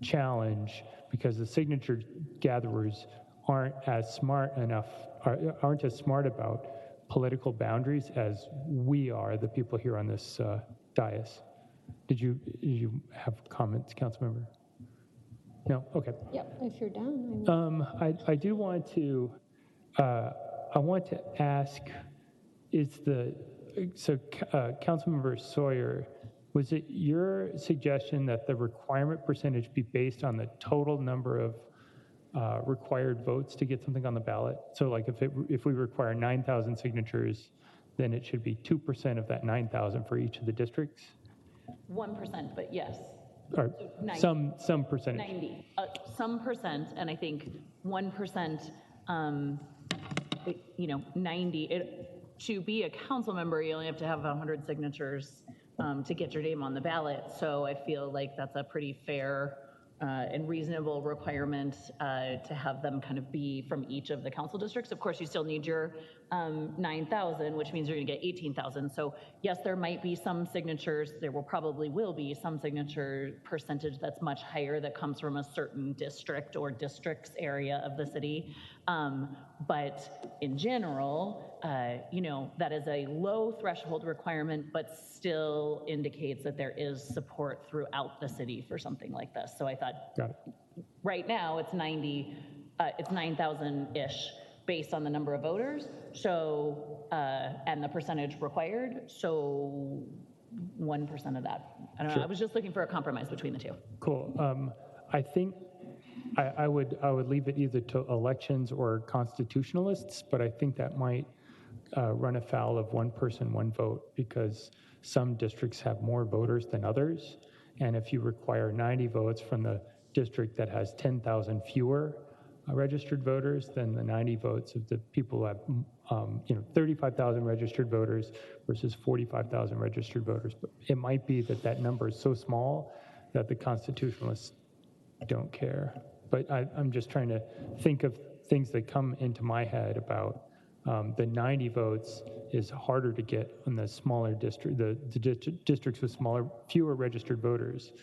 challenge, because the signature gatherers aren't as smart about political boundaries as we are, the people here on this dais. Did you have comments, Councilmember? No? Okay. Yep, if you're done. I do want to, I want to ask, Councilmember Sawyer, was it your suggestion that the requirement percentage be based on the total number of required votes to get something on the ballot? So like if we require 9,000 signatures, then it should be 2% of that 9,000 for each of the districts? 1%, but yes. Or So some percentage. 90, some percent, and I think 1%, 90. To be a council member, you only have to have 100 signatures to get your name on the ballot. So I feel like that's a pretty fair and reasonable requirement to have them kind of be from each of the council districts. Of course, you still need your 9,000, which means you're going to get 18,000. So yes, there might be some signatures, there will be some signature percentage that's much higher that comes from a certain district or districts area of the city. But in general, that is a low threshold requirement, but still indicates that there is support throughout the city for something like this. So I thought, right now it's 9,000-ish based on the number of voters, so and the percentage required. So 1% of that. I don't know. I was just looking for a compromise between the two. Cool. I think I would leave it either to elections or constitutionalists, but I think that might run afoul of one person, one vote, because some districts have more voters than others. And if you require 90 votes from the district that has 10,000 fewer registered voters than the 90 votes of the people who have 35,000 registered voters versus 45,000 registered voters. But it might be that that number is so small that the constitutionalists don't care. But I'm just trying to think of things that come into my head about the 90 votes is harder to get in the smaller district, the districts with fewer registered voters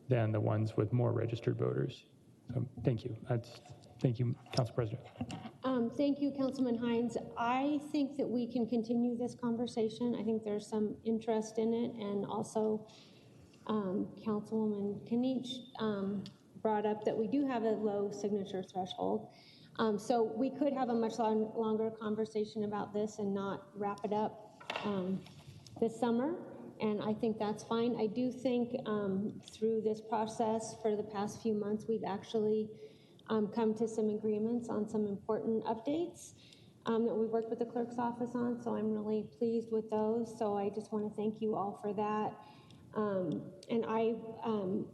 than the ones with more registered voters. So thank you. Thank you, Council President. Thank you, Councilman Hines. I think that we can continue this conversation. I think there's some interest in it, and also Councilwoman Kinich brought up that we do have a low signature threshold. So we could have a much longer conversation about this and not wrap it up this summer, and I think that's fine. I do think through this process for the past few months, we've actually come to some agreements on some important updates that we've worked with the clerk's office on, so I'm really pleased with those. So I just want to thank you all for that. And I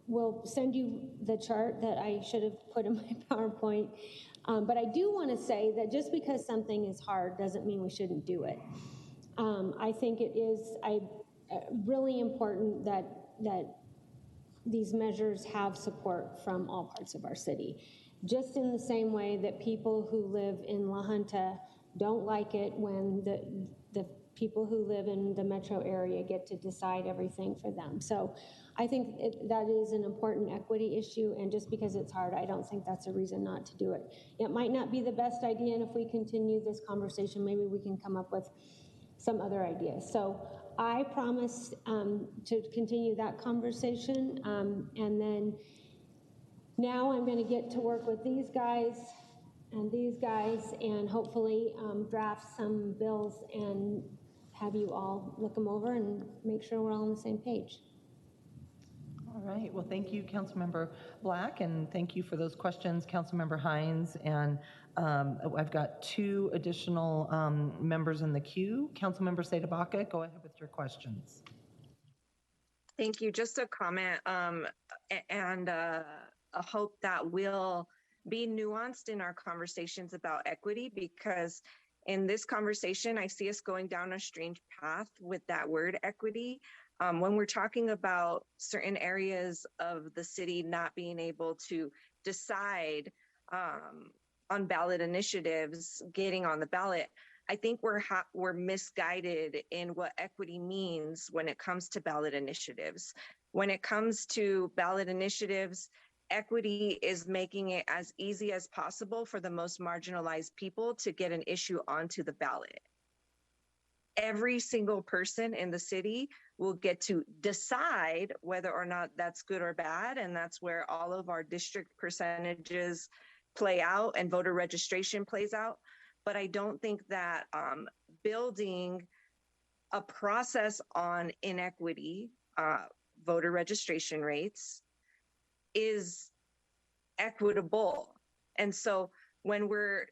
will send you the chart that I should have put in my PowerPoint. But I do want to say that just because something is hard doesn't mean we shouldn't do it. I think it is really important that these measures have support from all parts of our city. Just in the same way that people who live in La Junta don't like it when the people who live in the metro area get to decide everything for them. So I think that is an important equity issue, and just because it's hard, I don't think that's a reason not to do it. It might not be the best idea, and if we continue this conversation, maybe we can come up with some other ideas. So I promise to continue that conversation, and then now I'm going to get to work with these guys and hopefully draft some bills and have you all look them over and make sure we're all on the same page. All right. Well, thank you, Councilmember Black, and thank you for those questions, Councilmember Hines. And I've got two additional members in the queue. Councilmember Sede-Baca, go ahead with your questions. Thank you. Just a comment and a hope that we'll be nuanced in our conversations about equity, because in this conversation, I see us going down a strange path with that word equity. When we're talking about certain areas of the city not being able to decide on ballot initiatives getting on the ballot, I think we're misguided in what equity means when it comes to ballot initiatives. When it comes to ballot initiatives, equity is making it as easy as possible for the most marginalized people to get an issue onto the ballot. Every single person in the city will get to decide whether or not that's good or bad, and that's where all of our district percentages play out and voter registration plays out. But I don't think that building a process on inequity, voter registration rates, is equitable. And so when we're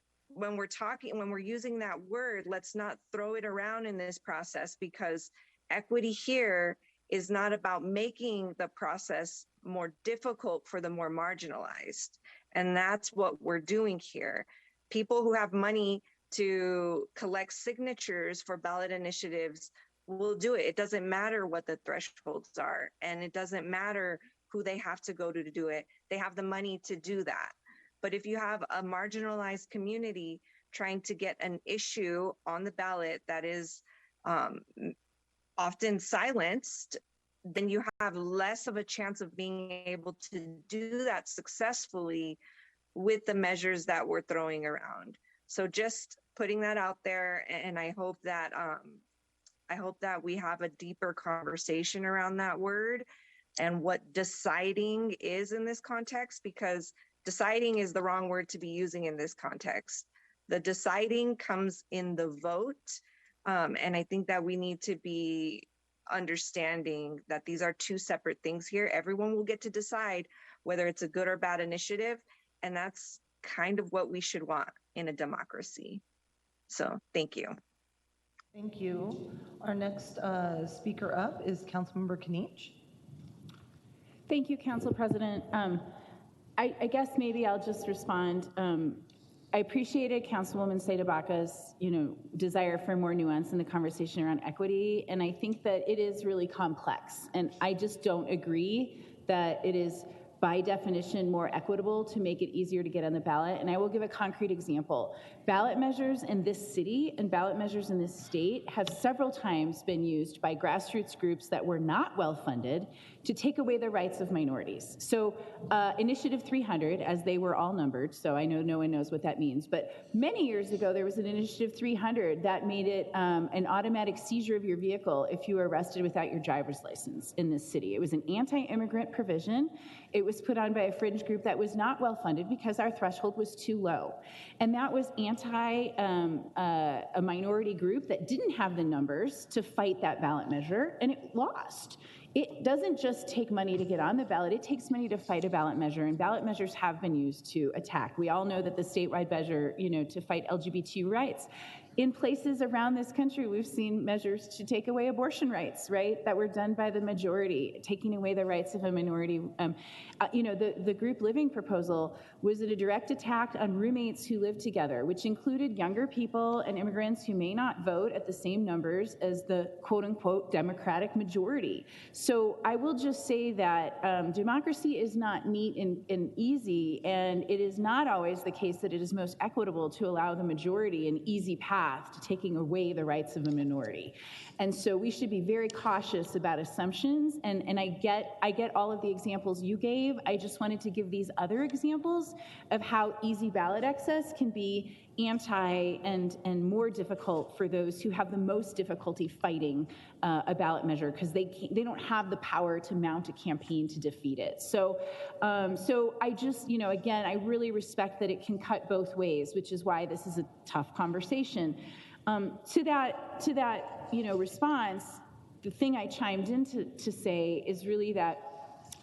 using that word, let's not throw it around in this process, because equity here is not about making the process more difficult for the more marginalized. And that's what we're doing here. People who have money to collect signatures for ballot initiatives will do it. It doesn't matter what the thresholds are, and it doesn't matter who they have to go to do it. They have the money to do that. But if you have a marginalized community trying to get an issue on the ballot that is often silenced, then you have less of a chance of being able to do that successfully with the measures that we're throwing around. So just putting that out there, and I hope that we have a deeper conversation around that word and what deciding is in this context, because deciding is the wrong word to be using in this context. The deciding comes in the vote, and I think that we need to be understanding that these are two separate things here. Everyone will get to decide whether it's a good or bad initiative. And that's kind of what we should want in a democracy. So thank you. Thank you. Our next speaker up is Councilmember Kniech. Thank you, Council President. I guess maybe I'll just respond. I appreciated Councilwoman Saida-Baca's, desire for more nuance in the conversation around equity, and I think that it is really complex. And I just don't agree that it is by definition more equitable to make it easier to get on the ballot. And I will give a concrete example. Ballot measures in this city and ballot measures in this state have several times been used by grassroots groups that were not well funded to take away the rights of minorities. So Initiative 300, as they were all numbered, so I know no one knows what that means, but many years ago there was an Initiative 300 that made it an automatic seizure of your vehicle if you were arrested without your driver's license in this city. It was an anti-immigrant provision. It was put on by a fringe group that was not well funded because our threshold was too low. And that was a minority group that didn't have the numbers to fight that ballot measure, and it lost. It doesn't just take money to get on the ballot, it takes money to fight a ballot measure, and ballot measures have been used to attack. We all know that the statewide measure, to fight LGBT rights. In places around this country, we've seen measures to take away abortion rights, right, that were done by the majority, taking away the rights of a minority. The group living proposal was a direct attack on roommates who live together, which included younger people and immigrants who may not vote at the same numbers as the quote-unquote Democratic majority. So I will just say that democracy is not neat and easy, and it is not always the case that it is most equitable to allow the majority an easy path to taking away the rights of a minority. And so we should be very cautious about assumptions, and I get all of the examples you gave. I just wanted to give these other examples of how easy ballot access can be anti and more difficult for those who have the most difficulty fighting a ballot measure because they don't have the power to mount a campaign to defeat it. So I just, again, I really respect that it can cut both ways, which is why this is a tough conversation. To that, response, the thing I chimed in to say is really that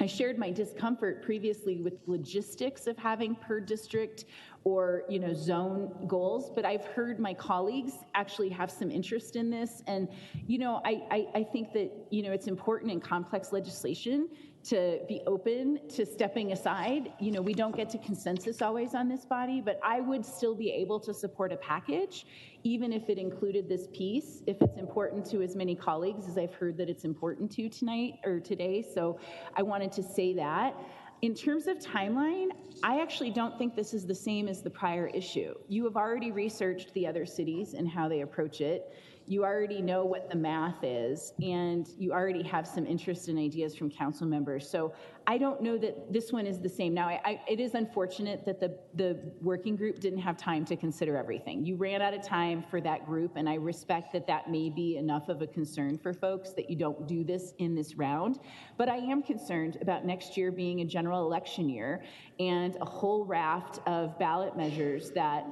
I shared my discomfort previously with logistics of having per district or zone goals, but I've heard my colleagues actually have some interest in this, and I think that it's important in complex legislation to be open to stepping aside. We don't get to consensus always on this body, but I would still be able to support a package, even if it included this piece, if it's important to as many colleagues as I've heard that it's important to tonight or today. So I wanted to say that. In terms of timeline, I actually don't think this is the same as the prior issue. You have already researched the other cities and how they approach it. You already know what the math is, and you already have some interest and ideas from council members. So I don't know that this one is the same. Now, it is unfortunate that the working group didn't have time to consider everything. You ran out of time for that group, and I respect that that may be enough of a concern for folks that you don't do this in this round. But I am concerned about next year being a general election year and a whole raft of ballot measures that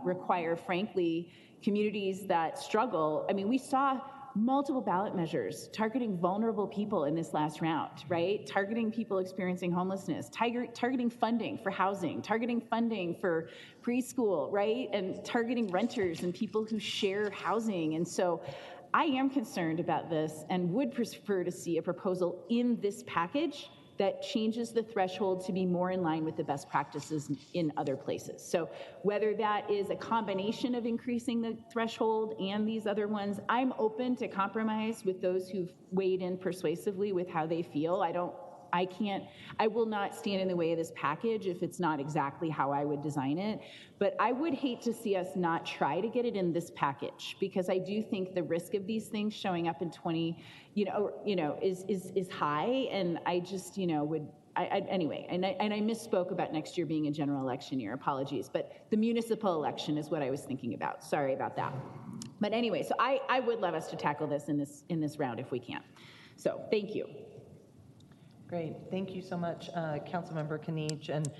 require, frankly, communities that struggle. I mean, we saw multiple ballot measures targeting vulnerable people in this last round, right? Targeting people experiencing homelessness, targeting funding for housing, targeting funding for preschool, right? And targeting renters and people who share housing. And so I am concerned about this and would prefer to see a proposal in this package that changes the threshold to be more in line with the best practices in other places. So whether that is a combination of increasing the threshold and these other ones, I'm open to compromise with those who've weighed in persuasively with how they feel. I will not stand in the way of this package if it's not exactly how I would design it. But I would hate to see us not try to get it in this package, because I do think the risk of these things showing up in 20, is high. And I just, anyway, and I misspoke about next year being a general election year. Apologies, but the municipal election is what I was thinking about. Sorry about that. But anyway, so I would love us to tackle this in this round if we can. So thank you. Great. Thank you so much, Councilmember Kniech, and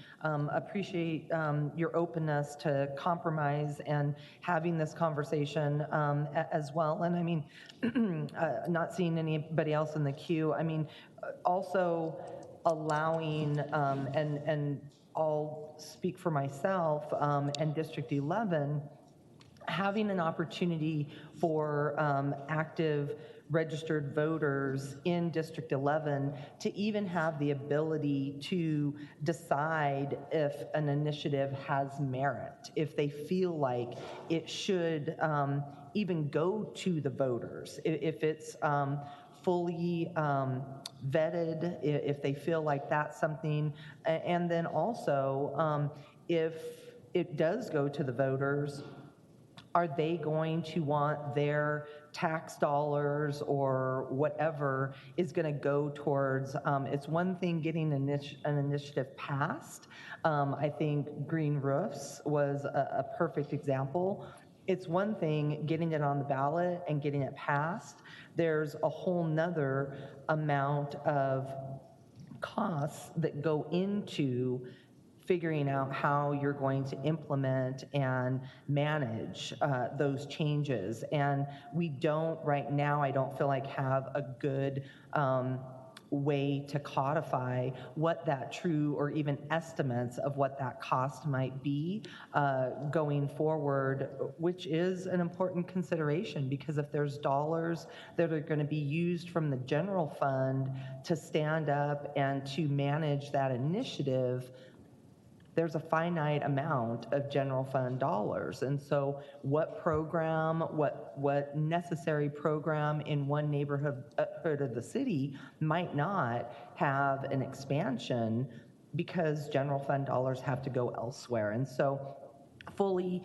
appreciate your openness to compromise and having this conversation as well. And I mean, not seeing anybody else in the queue, I mean, also, allowing, and I'll speak for myself, and District 11, having an opportunity for active registered voters in District 11 to even have the ability to decide if an initiative has merit, if they feel like it should even go to the voters, if it's fully vetted, if they feel like that's something, and then also if it does go to the voters, are they going to want their tax dollars or whatever is going to go towards, it's one thing getting an initiative passed. I think green roofs was a perfect example. It's one thing getting it on the ballot and getting it passed. There's a whole nother amount of costs that go into figuring out how you're going to implement and manage those changes. And we don't, right now, I don't feel like have a good way to codify what that true or even estimates of what that cost might be going forward, which is an important consideration, because if there's dollars that are going to be used from the general fund to stand up and to manage that initiative, there's a finite amount of general fund dollars. And so what program, what necessary program in one neighborhood of the city might not have an expansion because general fund dollars have to go elsewhere. And so fully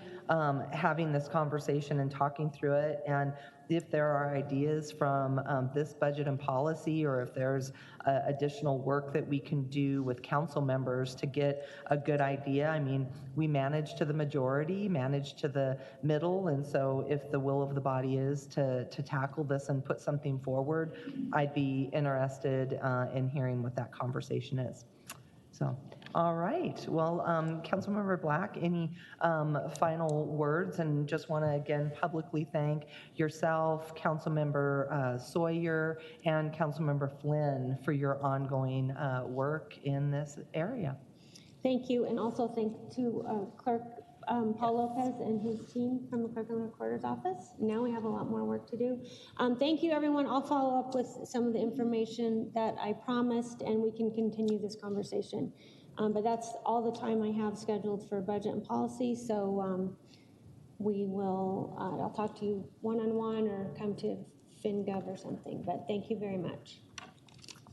having this conversation and talking through it, and if there are ideas from this budget and policy, or if there's additional work that we can do with council members to get a good idea. I mean, we managed to the majority, managed to the middle, and so if the will of the body is to tackle this and put something forward, I'd be interested in hearing what that conversation is. So, all right. Well, Councilmember Black, any final words? And just want to again publicly thank yourself, Councilmember Sawyer, and Councilmember Flynn for your ongoing work in this area. Thank you, and also thank to Clerk Paul Lopez and his team from the Clerk and Recorder's Office. Now we have a lot more work to do. Thank you, everyone. I'll follow up with some of the information that I promised, and we can continue this conversation. But that's all the time I have scheduled for budget and policy, so we will, I'll talk to you one-on-one or come to FinGov or something, but thank you very much.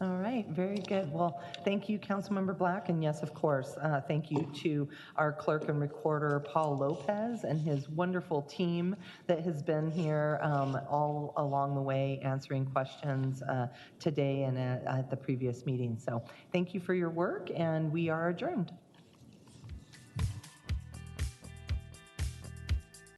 All right, very good. Well, thank you, Councilmember Black, and yes, of course, thank you to our clerk and recorder, Paul Lopez, and his wonderful team that has been here all along the way answering questions today and at the previous meeting. So thank you for your work, and we are adjourned.